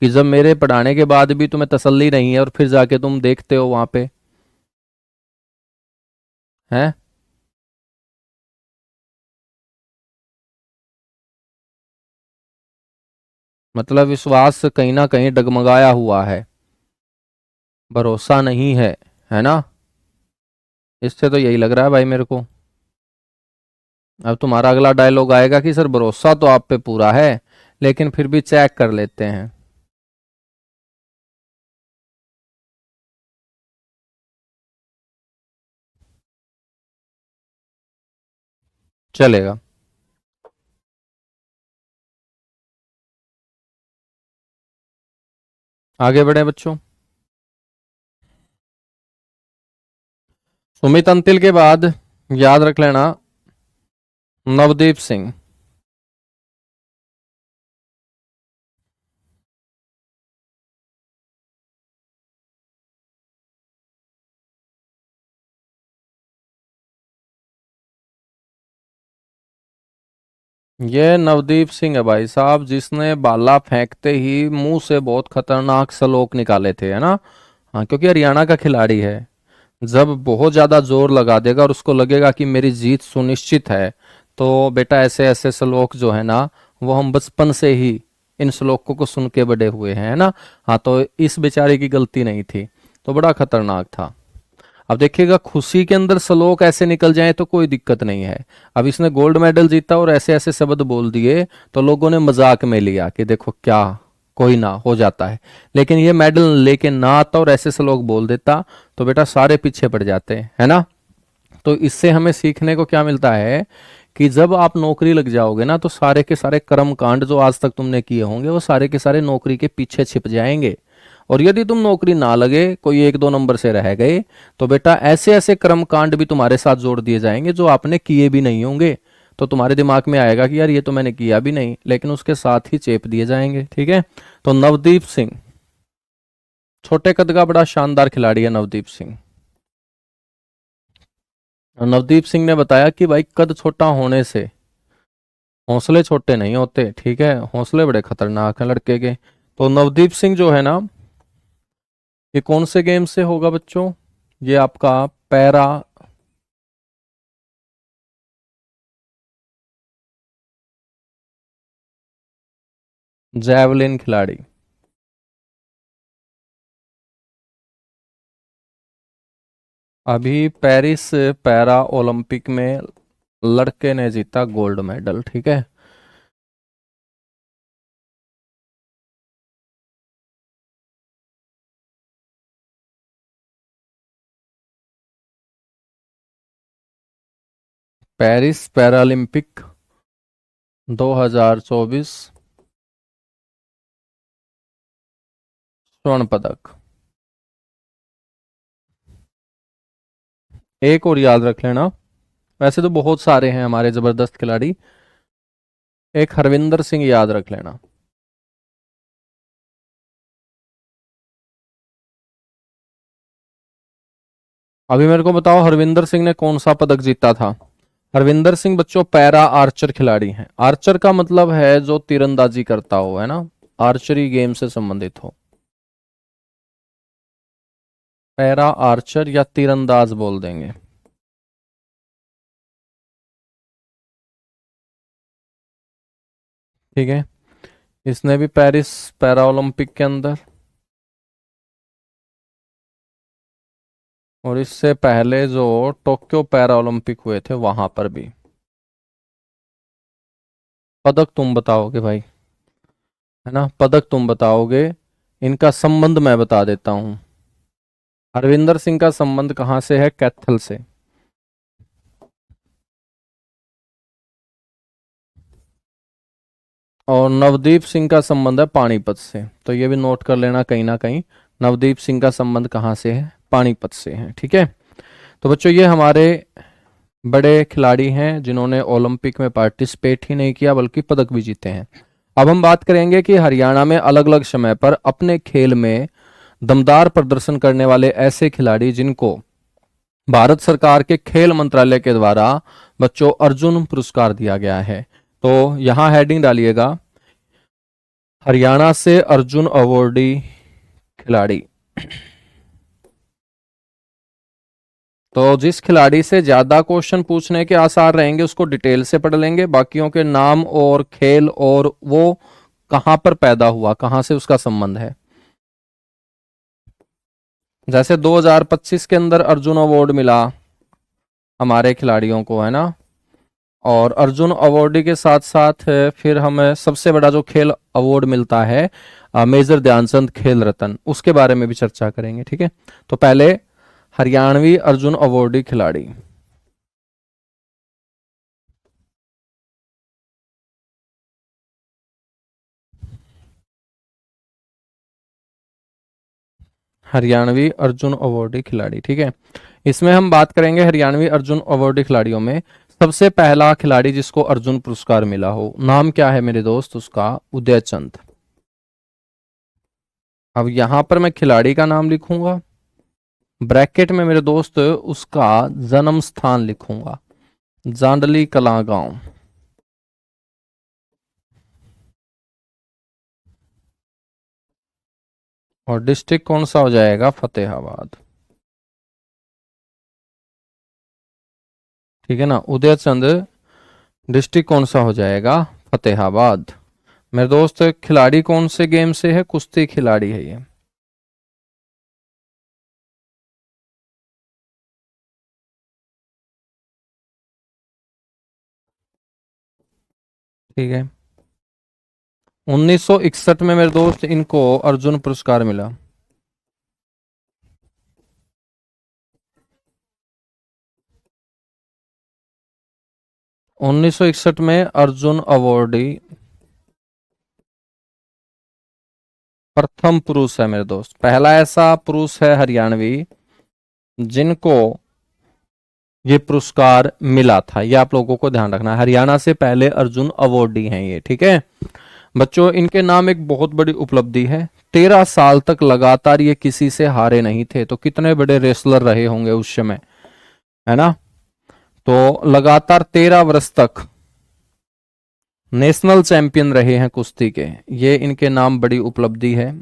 कि जब मेरे पढ़ाने के बाद भी तुम्हें तसल्ली नहीं है और फिर जाके तुम देखते हो वहां पे, हैं। मतलब विश्वास कहीं ना कहीं डगमगाया हुआ है, भरोसा नहीं है ना। इससे तो यही लग रहा है भाई मेरे को। अब तुम्हारा अगला डायलॉग आएगा कि सर भरोसा तो आप पे पूरा है, लेकिन फिर भी चेक कर लेते हैं। चलेगा। आगे बढ़े बच्चों। सुमित अंतिल के बाद याद रख लेना नवदीप सिंह। ये नवदीप सिंह है भाई साहब, जिसने बाला फेंकते ही मुंह से बहुत खतरनाक सलोक निकाले थे, है ना। हाँ, क्योंकि हरियाणा का खिलाड़ी है। जब बहुत ज्यादा जोर लगा देगा और उसको लगेगा कि मेरी जीत सुनिश्चित है, तो बेटा ऐसे ऐसे श्लोक जो है ना, वो हम बचपन से ही इन श्लोकों को सुन के बड़े हुए हैं, है ना। हाँ, तो इस बेचारे की गलती नहीं थी, तो बड़ा खतरनाक था। अब देखिएगा, खुशी के अंदर श्लोक ऐसे निकल जाए तो कोई दिक्कत नहीं है। अब इसने गोल्ड मेडल जीता और ऐसे ऐसे शब्द बोल दिए, तो लोगों ने मजाक में लिया कि देखो क्या, कोई ना हो जाता है। लेकिन ये मेडल लेके ना आता और ऐसे श्लोक बोल देता, तो बेटा सारे पीछे पड़ जाते हैं, है ना। तो इससे हमें सीखने को क्या मिलता है कि जब आप नौकरी लग जाओगे ना, तो सारे के सारे कर्म कांड जो आज तक तुमने किए होंगे, वो सारे के सारे नौकरी के पीछे छिप जाएंगे। और यदि तुम नौकरी ना लगे, कोई एक दो नंबर से रह गए, तो बेटा ऐसे ऐसे कर्म कांड भी तुम्हारे साथ जोड़ दिए जाएंगे जो आपने किए भी नहीं होंगे। तो तुम्हारे दिमाग में आएगा कि यार ये तो मैंने किया भी नहीं, लेकिन उसके साथ ही चेप दिए जाएंगे, ठीक है। तो नवदीप सिंह, छोटे कद का बड़ा शानदार खिलाड़ी है नवदीप सिंह। नवदीप सिंह ने बताया कि भाई कद छोटा होने से हौसले छोटे नहीं होते, ठीक है, हौसले बड़े खतरनाक हैं लड़के के। तो नवदीप सिंह जो है ना, ये कौन से गेम से होगा बच्चों? ये आपका पैरा जैवलिन खिलाड़ी। अभी पेरिस पैरा ओलंपिक में लड़के ने जीता गोल्ड मेडल, ठीक है। पेरिस पैरालंपिक 2024 स्वर्ण पदक। एक और याद रख लेना, वैसे तो बहुत सारे हैं हमारे जबरदस्त खिलाड़ी, एक हरविंदर सिंह याद रख लेना। अभी मेरे को बताओ, हरविंदर सिंह ने कौन सा पदक जीता था? हरविंदर सिंह बच्चों पैरा आर्चर खिलाड़ी हैं। आर्चर का मतलब है जो तीरंदाजी करता हो, है ना, आर्चरी गेम से संबंधित हो। पैरा आर्चर या तीरंदाज बोल देंगे, ठीक है। इसने भी पेरिस पैरा ओलंपिक के अंदर, और इससे पहले जो टोक्यो पैरा ओलंपिक हुए थे वहां पर भी। पदक तुम बताओगे भाई, है ना, पदक तुम बताओगे। इनका संबंध मैं बता देता हूं। हरविंदर सिंह का संबंध कहां से है? कैथल से। और नवदीप सिंह का संबंध है पानीपत से, तो ये भी नोट कर लेना कहीं ना कहीं। नवदीप सिंह का संबंध कहाँ से है? पानीपत से है, ठीक है। तो बच्चों ये हमारे बड़े खिलाड़ी हैं जिन्होंने ओलंपिक में पार्टिसिपेट ही नहीं किया बल्कि पदक भी जीते हैं। अब हम बात करेंगे कि हरियाणा में अलग अलग समय पर अपने खेल में दमदार प्रदर्शन करने वाले ऐसे खिलाड़ी जिनको भारत सरकार के खेल मंत्रालय के द्वारा बच्चों अर्जुन पुरस्कार दिया गया है। तो यहां हेडिंग डालिएगा, हरियाणा से अर्जुन अवॉर्डी खिलाड़ी। तो जिस खिलाड़ी से ज्यादा क्वेश्चन पूछने के आसार रहेंगे उसको डिटेल से पढ़ लेंगे, बाकियों के नाम और खेल और वो कहां पर पैदा हुआ, कहां से उसका संबंध है। जैसे 2025 के अंदर अर्जुन अवार्ड मिला हमारे खिलाड़ियों को, है ना। और अर्जुन अवार्डी के साथ साथ फिर हमें सबसे बड़ा जो खेल अवार्ड मिलता है, मेजर ध्यानचंद खेल रत्न, उसके बारे में भी चर्चा करेंगे, ठीक है। तो पहले हरियाणवी अर्जुन अवार्डी खिलाड़ी। हरियाणवी अर्जुन अवार्डी खिलाड़ी, ठीक है। इसमें हम बात करेंगे हरियाणवी अर्जुन अवार्डी खिलाड़ियों में सबसे पहला खिलाड़ी जिसको अर्जुन पुरस्कार मिला हो, नाम क्या है मेरे दोस्त उसका? उदय चंद। अब यहां पर मैं खिलाड़ी का नाम लिखूंगा, ब्रैकेट में मेरे दोस्त उसका जन्म स्थान लिखूंगा, जांडली कलां गांव। और डिस्ट्रिक्ट कौन सा हो जाएगा? फतेहाबाद। ठीक है ना। उदयचंद डिस्ट्रिक्ट कौन सा हो जाएगा? फतेहाबाद। मेरे दोस्त खिलाड़ी कौन से गेम से है? कुश्ती खिलाड़ी है ये। ठीक है। 1961 में मेरे दोस्त इनको अर्जुन पुरस्कार मिला। 1961 में अर्जुन अवार्डी प्रथम पुरुष है मेरे दोस्त, पहला ऐसा पुरुष है हरियाणवी जिनको ये पुरस्कार मिला था। ये आप लोगों को ध्यान रखना है, हरियाणा से पहले अर्जुन अवार्डी हैं ये। ठीक है बच्चों, इनके नाम एक बहुत बड़ी उपलब्धि है। 13 साल तक लगातार ये किसी से हारे नहीं थे, तो कितने बड़े रेसलर रहे होंगे उस समय, है ना। तो लगातार 13 वर्ष तक नेशनल चैंपियन रहे हैं कुश्ती के, ये इनके नाम बड़ी उपलब्धि है।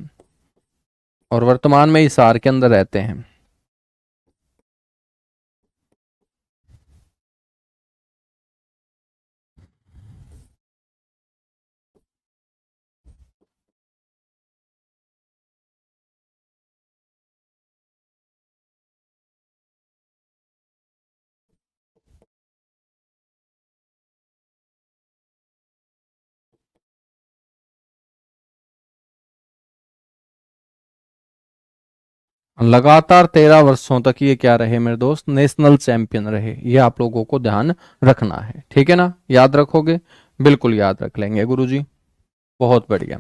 और वर्तमान में हिसार के अंदर रहते हैं। लगातार 13 वर्षों तक ये क्या रहे मेरे दोस्त? नेशनल चैंपियन रहे। ये आप लोगों को ध्यान रखना है, ठीक है ना। याद रखोगे? बिल्कुल याद रख लेंगे गुरुजी, बहुत बढ़िया।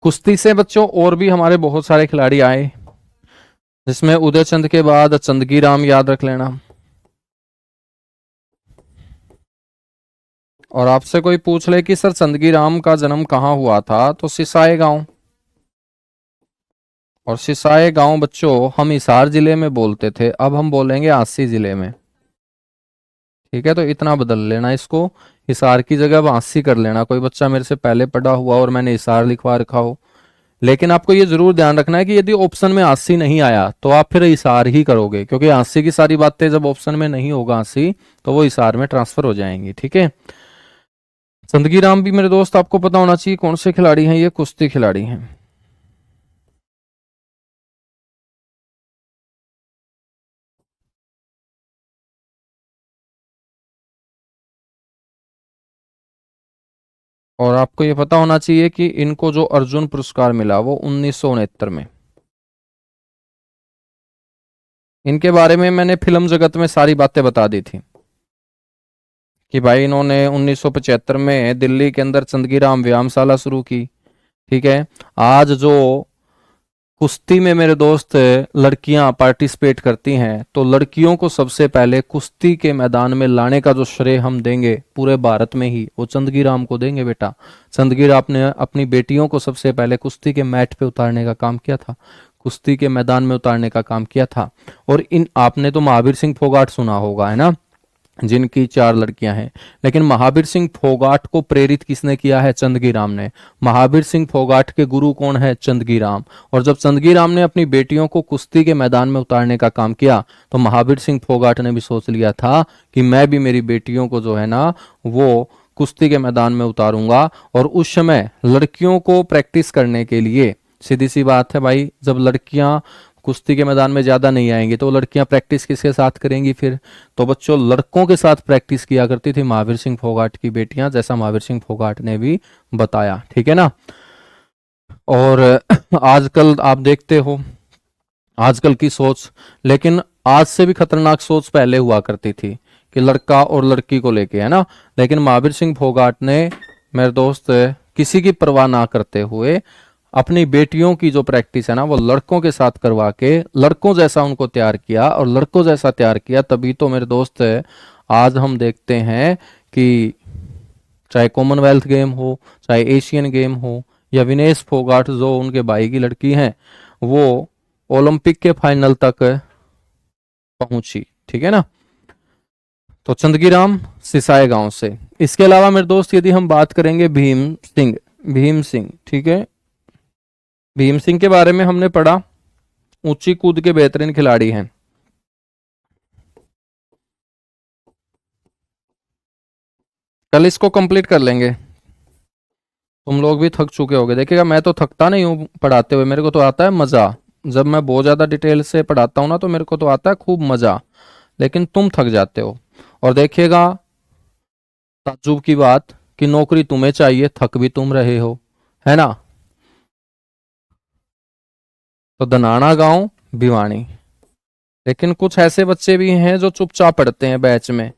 कुश्ती से बच्चों और भी हमारे बहुत सारे खिलाड़ी आए, जिसमें उदयचंद के बाद चंदगी राम याद रख लेना। और आपसे कोई पूछ ले कि सर चंदगी राम का जन्म कहाँ हुआ था, तो सिसाई गांव। और सिसाई गांव बच्चों हम हिसार जिले में बोलते थे, अब हम बोलेंगे आसी जिले में। ठीक है, तो इतना बदल लेना इसको, हिसार की जगह अब आसी कर लेना। कोई बच्चा मेरे से पहले पढ़ा हुआ और मैंने हिसार लिखवा रखा हो। लेकिन आपको ये जरूर ध्यान रखना है कि यदि ऑप्शन में आसी नहीं आया तो आप फिर हिसार ही करोगे, क्योंकि आसी की सारी बातें जब ऑप्शन में नहीं होगा आसी, तो वो हिसार में ट्रांसफर हो जाएंगी। ठीक है, चंदगी राम भी मेरे दोस्त आपको पता होना चाहिए कौन से खिलाड़ी हैं, ये कुश्ती खिलाड़ी हैं। और आपको ये पता होना चाहिए कि इनको जो अर्जुन पुरस्कार मिला वो 1969 में। इनके बारे में मैंने फिल्म जगत में सारी बातें बता दी थी कि भाई इन्होंने 1975 में दिल्ली के अंदर चंदगीराम व्यायामशाला शुरू की। ठीक है, आज जो कुश्ती में मेरे दोस्त लड़कियां पार्टिसिपेट करती हैं, तो लड़कियों को सबसे पहले कुश्ती के मैदान में लाने का जो श्रेय हम देंगे पूरे भारत में ही, वो चंदगी राम को देंगे बेटा। चंदगी राम ने अपनी बेटियों को सबसे पहले कुश्ती के मैट पे उतारने का काम किया था, कुश्ती के मैदान में उतारने का काम किया था। और इन आपने तो महावीर सिंह फोगाट सुना होगा, है ना, जिनकी 4 लड़कियां हैं। लेकिन महावीर सिंह फोगाट को प्रेरित किसने किया है? चंदगी राम ने। महावीर सिंह फोगाट के गुरु कौन है? चंदगी राम। और जब चंदगी राम ने अपनी बेटियों को कुश्ती के मैदान में उतारने का काम किया, तो महावीर सिंह फोगाट ने भी सोच लिया था कि मैं भी मेरी बेटियों को जो है ना वो कुश्ती के मैदान में उतारूंगा। और उस समय लड़कियों को प्रैक्टिस करने के लिए, सीधी सी बात है भाई, जब लड़कियां कुश्ती के मैदान में ज्यादा नहीं आएंगी तो लड़कियां प्रैक्टिस किसके साथ करेंगी फिर? तो बच्चों लड़कों के साथ प्रैक्टिस किया करती थी महावीर सिंह फोगाट की बेटियां, जैसा महावीर सिंह फोगाट ने भी बताया। ठीक है ना। और आजकल आप देखते हो आजकल की सोच, लेकिन आज से भी खतरनाक सोच पहले हुआ करती थी कि लड़का और लड़की को लेके, है ना। लेकिन महावीर सिंह फोगाट ने मेरे दोस्त किसी की परवाह ना करते हुए अपनी बेटियों की जो प्रैक्टिस है ना वो लड़कों के साथ करवा के लड़कों जैसा उनको तैयार किया। और लड़कों जैसा तैयार किया तभी तो मेरे दोस्त आज हम देखते हैं कि चाहे कॉमनवेल्थ गेम हो, चाहे एशियन गेम हो, या विनेश फोगाट जो उनके भाई की लड़की हैं वो ओलंपिक के फाइनल तक पहुंची। ठीक है ना। तो चंदगीराम सिसाई गांव से। इसके अलावा मेरे दोस्त यदि हम बात करेंगे भीम सिंह, ठीक है, भीम सिंह के बारे में हमने पढ़ा, ऊंची कूद के बेहतरीन खिलाड़ी हैं। कल इसको कंप्लीट कर लेंगे। तुम लोग भी थक चुके होगे। देखिएगा मैं तो थकता नहीं हूँ पढ़ाते हुए, मेरे को तो आता है मजा। जब मैं बहुत ज्यादा डिटेल से पढ़ाता हूँ ना तो मेरे को तो आता है खूब मजा, लेकिन तुम थक जाते हो। और देखिएगा ताज्जुब की बात कि नौकरी तुम्हें चाहिए, थक भी तुम रहे हो, है ना। तो दनाना गांव भिवानी। लेकिन कुछ ऐसे बच्चे भी हैं जो चुपचाप पढ़ते हैं बैच में,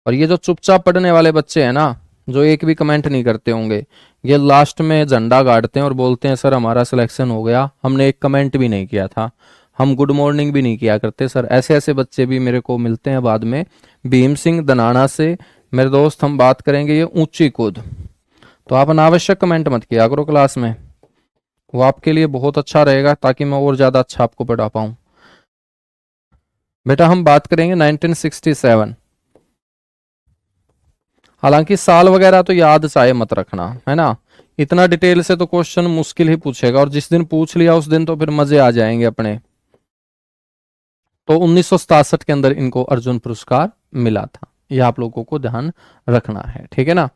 और ये जो चुपचाप पढ़ने वाले बच्चे हैं ना, जो एक भी कमेंट नहीं करते होंगे, ये लास्ट में झंडा गाड़ते हैं और बोलते हैं सर हमारा सिलेक्शन हो गया, हमने एक कमेंट भी नहीं किया था, हम गुड मॉर्निंग भी नहीं किया करते सर। ऐसे ऐसे बच्चे भी मेरे को मिलते हैं बाद में। भीम सिंह दनाना से मेरे दोस्त हम बात करेंगे ये ऊंची कूद। तो आप अनावश्यक कमेंट मत किया करो क्लास में, वो आपके लिए बहुत अच्छा रहेगा ताकि मैं और ज़्यादा अच्छा आपको पढ़ा पाऊँ। बेटा हम बात करेंगे 1967। हालांकि साल वगैरह तो याद चाहे मत रखना, है ना। इतना डिटेल से तो क्वेश्चन मुश्किल ही पूछेगा, और जिस दिन पूछ लिया उस दिन तो फिर मजे आ जाएंगे अपने। तो 1967 के अंदर इनको अर्जुन पुरस्कार मिला था, यह आप लोगों को ध्यान रखना है, ठीक है ना।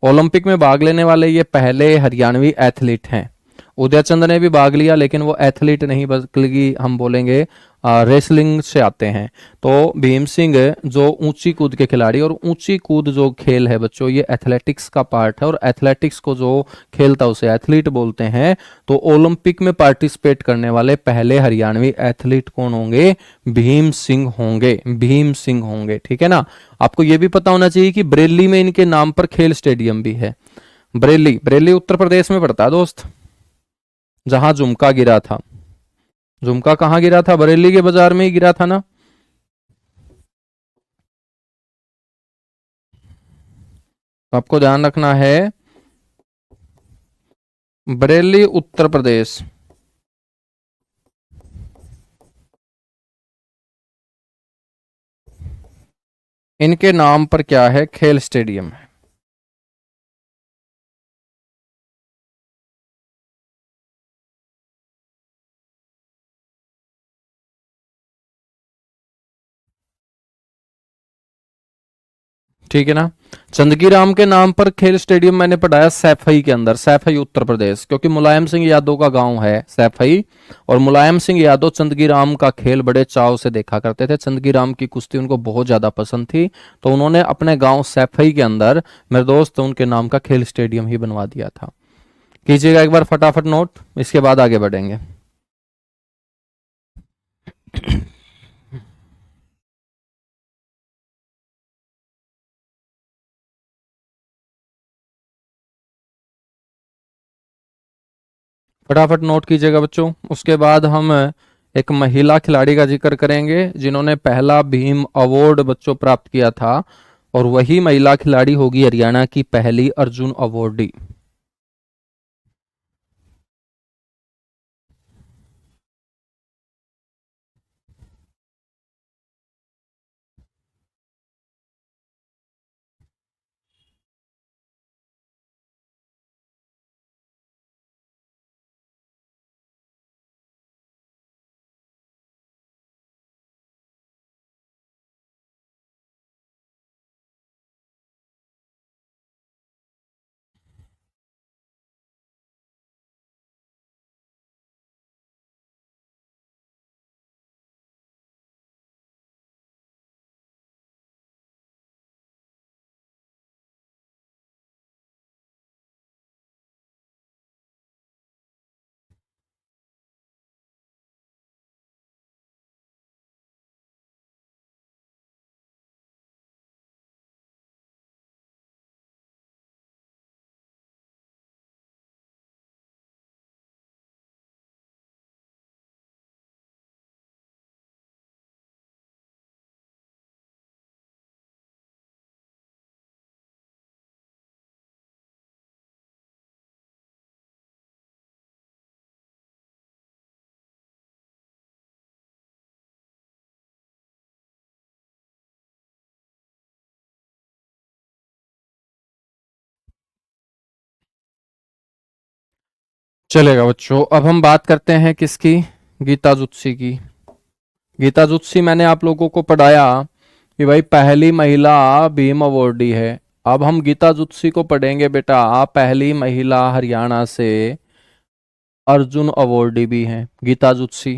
ओलंपिक में भाग लेने वाले ये पहले हरियाणवी एथलीट हैं। उदय चंद ने भी भाग लिया, लेकिन वो एथलीट नहीं बल्कि हम बोलेंगे रेसलिंग से आते हैं। तो भीम सिंह जो ऊंची कूद के खिलाड़ी, और ऊंची कूद जो खेल है बच्चों ये एथलेटिक्स का पार्ट है, और एथलेटिक्स को जो खेलता है उसे एथलीट बोलते हैं। तो ओलंपिक में पार्टिसिपेट करने वाले पहले हरियाणवी एथलीट कौन होंगे? भीम सिंह होंगे, भीम सिंह होंगे, ठीक है ना। आपको यह भी पता होना चाहिए कि बरेली में इनके नाम पर खेल स्टेडियम भी है। बरेली, बरेली उत्तर प्रदेश में पड़ता है दोस्त, जहां झुमका गिरा था। झुमका कहाँ गिरा था? बरेली के बाजार में ही गिरा था ना। तो आपको ध्यान रखना है, बरेली उत्तर प्रदेश। इनके नाम पर क्या है? खेल स्टेडियम है। ठीक है ना। चंदगी राम के नाम पर खेल स्टेडियम मैंने पढ़ाया सैफई के अंदर, सैफई उत्तर प्रदेश, क्योंकि मुलायम सिंह यादव का गांव है सैफई। और मुलायम सिंह यादव चंदगी राम का खेल बड़े चाव से देखा करते थे, चंदगी राम की कुश्ती उनको बहुत ज्यादा पसंद थी, तो उन्होंने अपने गांव सैफई के अंदर मेरे दोस्त उनके नाम का खेल स्टेडियम ही बनवा दिया था। कीजिएगा एक बार फटाफट नोट, इसके बाद आगे बढ़ेंगे। फटाफट नोट कीजिएगा बच्चों। उसके बाद हम एक महिला खिलाड़ी का जिक्र करेंगे जिन्होंने पहला भीम अवार्ड बच्चों प्राप्त किया था, और वही महिला खिलाड़ी होगी हरियाणा की पहली अर्जुन अवार्डी। चलेगा बच्चों, अब हम बात करते हैं किसकी? गीता जुत्सी की। गीता जुत्सी मैंने आप लोगों को पढ़ाया कि भाई पहली महिला भीम अवॉर्डी है, अब हम गीता जुत्सी को पढ़ेंगे बेटा। पहली महिला हरियाणा से अर्जुन अवॉर्डी भी हैं गीता जुत्सी।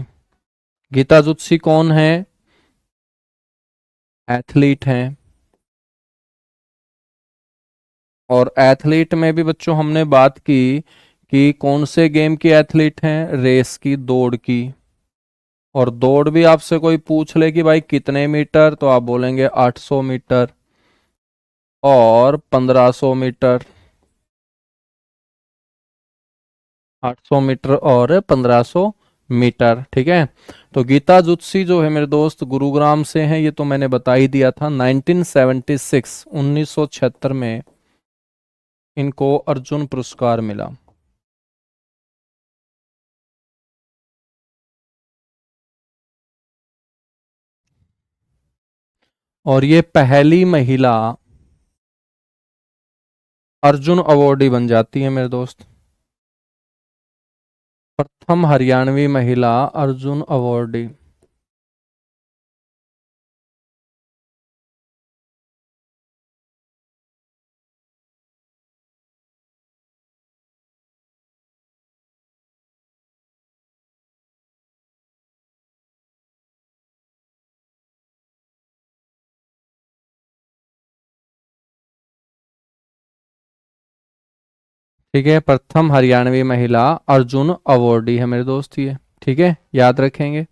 गीता जुत्सी कौन है? एथलीट हैं। और एथलीट में भी बच्चों हमने बात की कि कौन से गेम की एथलीट हैं? रेस की, दौड़ की। और दौड़ भी आपसे कोई पूछ ले कि भाई कितने मीटर, तो आप बोलेंगे 800 मीटर और 1500 मीटर। 800 मीटर और 1500 मीटर, ठीक है। तो गीता जुत्सी जो है मेरे दोस्त गुरुग्राम से हैं, ये तो मैंने बता ही दिया था। 1976 1976 में इनको अर्जुन पुरस्कार मिला। और ये पहली महिला अर्जुन अवॉर्डी बन जाती है मेरे दोस्त। प्रथम हरियाणवी महिला अर्जुन अवॉर्डी। ठीक है, प्रथम हरियाणवी महिला अर्जुन अवॉर्डी है मेरे दोस्त ये। ठीक है, याद रखेंगे।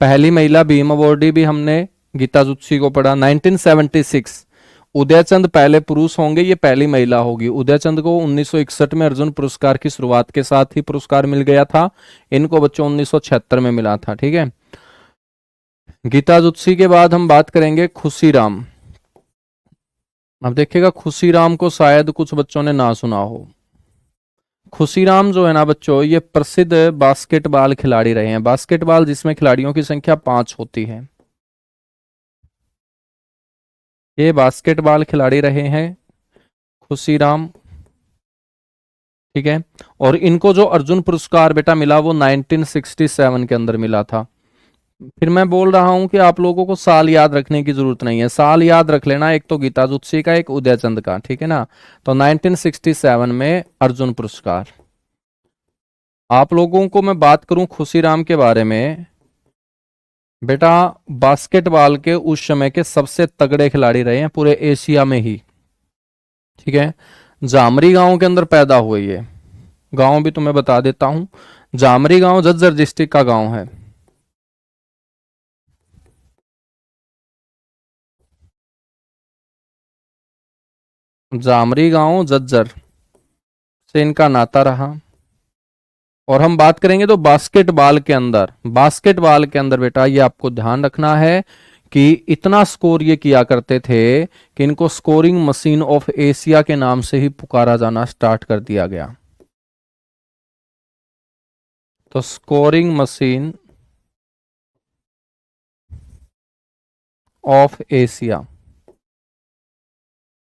पहली महिला भीम अवॉर्डी भी हमने गीता जुत्सी को पढ़ा। 1976 उदयचंद पहले पुरुष होंगे, ये पहली महिला होगी। उदयचंद को 1961 में अर्जुन पुरस्कार की शुरुआत के साथ ही पुरस्कार मिल गया था। इनको बच्चों 1976 में मिला था। ठीक है, गीता जुत्सी के बाद हम बात करेंगे खुशीराम। अब देखिएगा, खुशीराम को शायद कुछ बच्चों ने ना सुना हो। खुशीराम जो है ना बच्चों, ये प्रसिद्ध बास्केटबॉल खिलाड़ी रहे हैं। बास्केटबॉल जिसमें खिलाड़ियों की संख्या 5 होती है। ये बास्केटबॉल खिलाड़ी रहे हैं खुशीराम। ठीक है, और इनको जो अर्जुन पुरस्कार बेटा मिला वो 1967 के अंदर मिला था। फिर मैं बोल रहा हूं कि आप लोगों को साल याद रखने की जरूरत नहीं है। साल याद रख लेना, एक तो गीता जुत्सी का, एक उदयचंद का। ठीक है ना। तो 1967 में अर्जुन पुरस्कार। आप लोगों को मैं बात करूं खुशीराम के बारे में, बेटा बास्केटबॉल के उस समय के सबसे तगड़े खिलाड़ी रहे हैं पूरे एशिया में ही। ठीक है, जामरी गांव के अंदर पैदा हुए ये। गांव भी तुम्हें बता देता हूं। जामरी गांव झज्जर डिस्ट्रिक्ट का गांव है। जामरी गांव झज्जर से इनका नाता रहा। और हम बात करेंगे तो बास्केटबॉल के अंदर, बास्केटबॉल के अंदर बेटा ये आपको ध्यान रखना है कि इतना स्कोर ये किया करते थे कि इनको स्कोरिंग मशीन ऑफ एशिया के नाम से ही पुकारा जाना स्टार्ट कर दिया गया। तो स्कोरिंग मशीन ऑफ एशिया।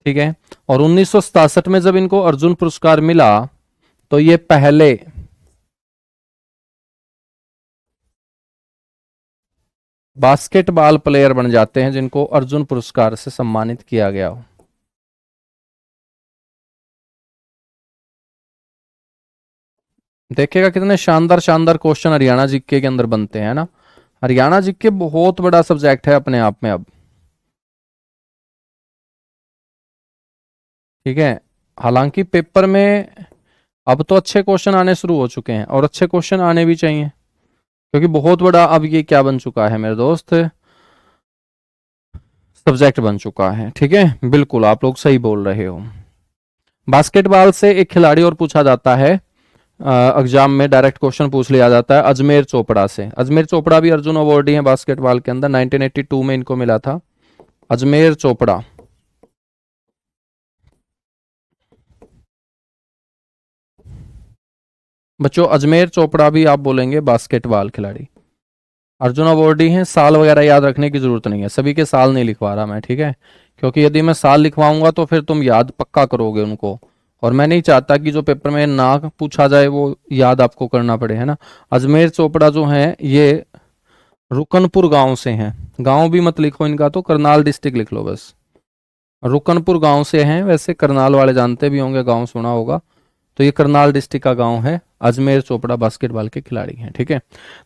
ठीक है, और 1967 में जब इनको अर्जुन पुरस्कार मिला तो ये पहले बास्केटबॉल प्लेयर बन जाते हैं जिनको अर्जुन पुरस्कार से सम्मानित किया गया हो। देखिएगा कितने शानदार शानदार क्वेश्चन हरियाणा जीके के अंदर बनते हैं ना। हरियाणा जीके बहुत बड़ा सब्जेक्ट है अपने आप में अब। ठीक है, हालांकि पेपर में अब तो अच्छे क्वेश्चन आने शुरू हो चुके हैं, और अच्छे क्वेश्चन आने भी चाहिए, क्योंकि बहुत बड़ा अब ये क्या बन चुका है मेरे दोस्त, सब्जेक्ट बन चुका है। ठीक है, बिल्कुल आप लोग सही बोल रहे हो। बास्केटबॉल से एक खिलाड़ी और पूछा जाता है एग्जाम में, डायरेक्ट क्वेश्चन पूछ लिया जाता है अजमेर चोपड़ा से। अजमेर चोपड़ा भी अर्जुन अवॉर्डी हैं बास्केटबॉल के अंदर। 1982 में इनको मिला था अजमेर चोपड़ा। बच्चों अजमेर चोपड़ा भी आप बोलेंगे बास्केटबॉल खिलाड़ी। अर्जुन अवॉर्डी हैं, साल वगैरह याद रखने की जरूरत नहीं है, सभी के साल नहीं लिखवा रहा मैं। ठीक है, क्योंकि यदि मैं साल लिखवाऊंगा तो फिर तुम याद पक्का करोगे उनको, और मैं नहीं चाहता कि जो पेपर में ना पूछा जाए वो याद आपको करना पड़े, है ना। अजमेर चोपड़ा जो है ये रुकनपुर गांव से हैं। गांव भी मत लिखो इनका, तो करनाल डिस्ट्रिक्ट लिख लो बस। रुकनपुर गांव से हैं, वैसे करनाल वाले जानते भी होंगे, गांव सुना होगा। तो ये करनाल डिस्ट्रिक्ट का गांव है। अजमेर चोपड़ा बास्केटबॉल के खिलाड़ी हैं, ठीक है।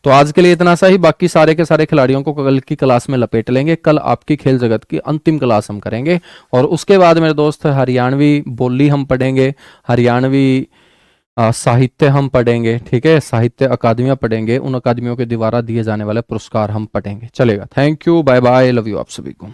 तो आज के लिए इतना सा ही, बाकी सारे के सारे खिलाड़ियों को कल की क्लास में लपेट लेंगे। कल आपकी खेल जगत की अंतिम क्लास हम करेंगे, और उसके बाद मेरे दोस्त हरियाणवी बोली हम पढ़ेंगे, हरियाणवी साहित्य हम पढ़ेंगे, ठीक है। साहित्य अकादमियां पढ़ेंगे, उन अकादमियों के द्वारा दिए जाने वाले पुरस्कार हम पढ़ेंगे, चलेगा। Thank you, bye bye, love you आप सभी को।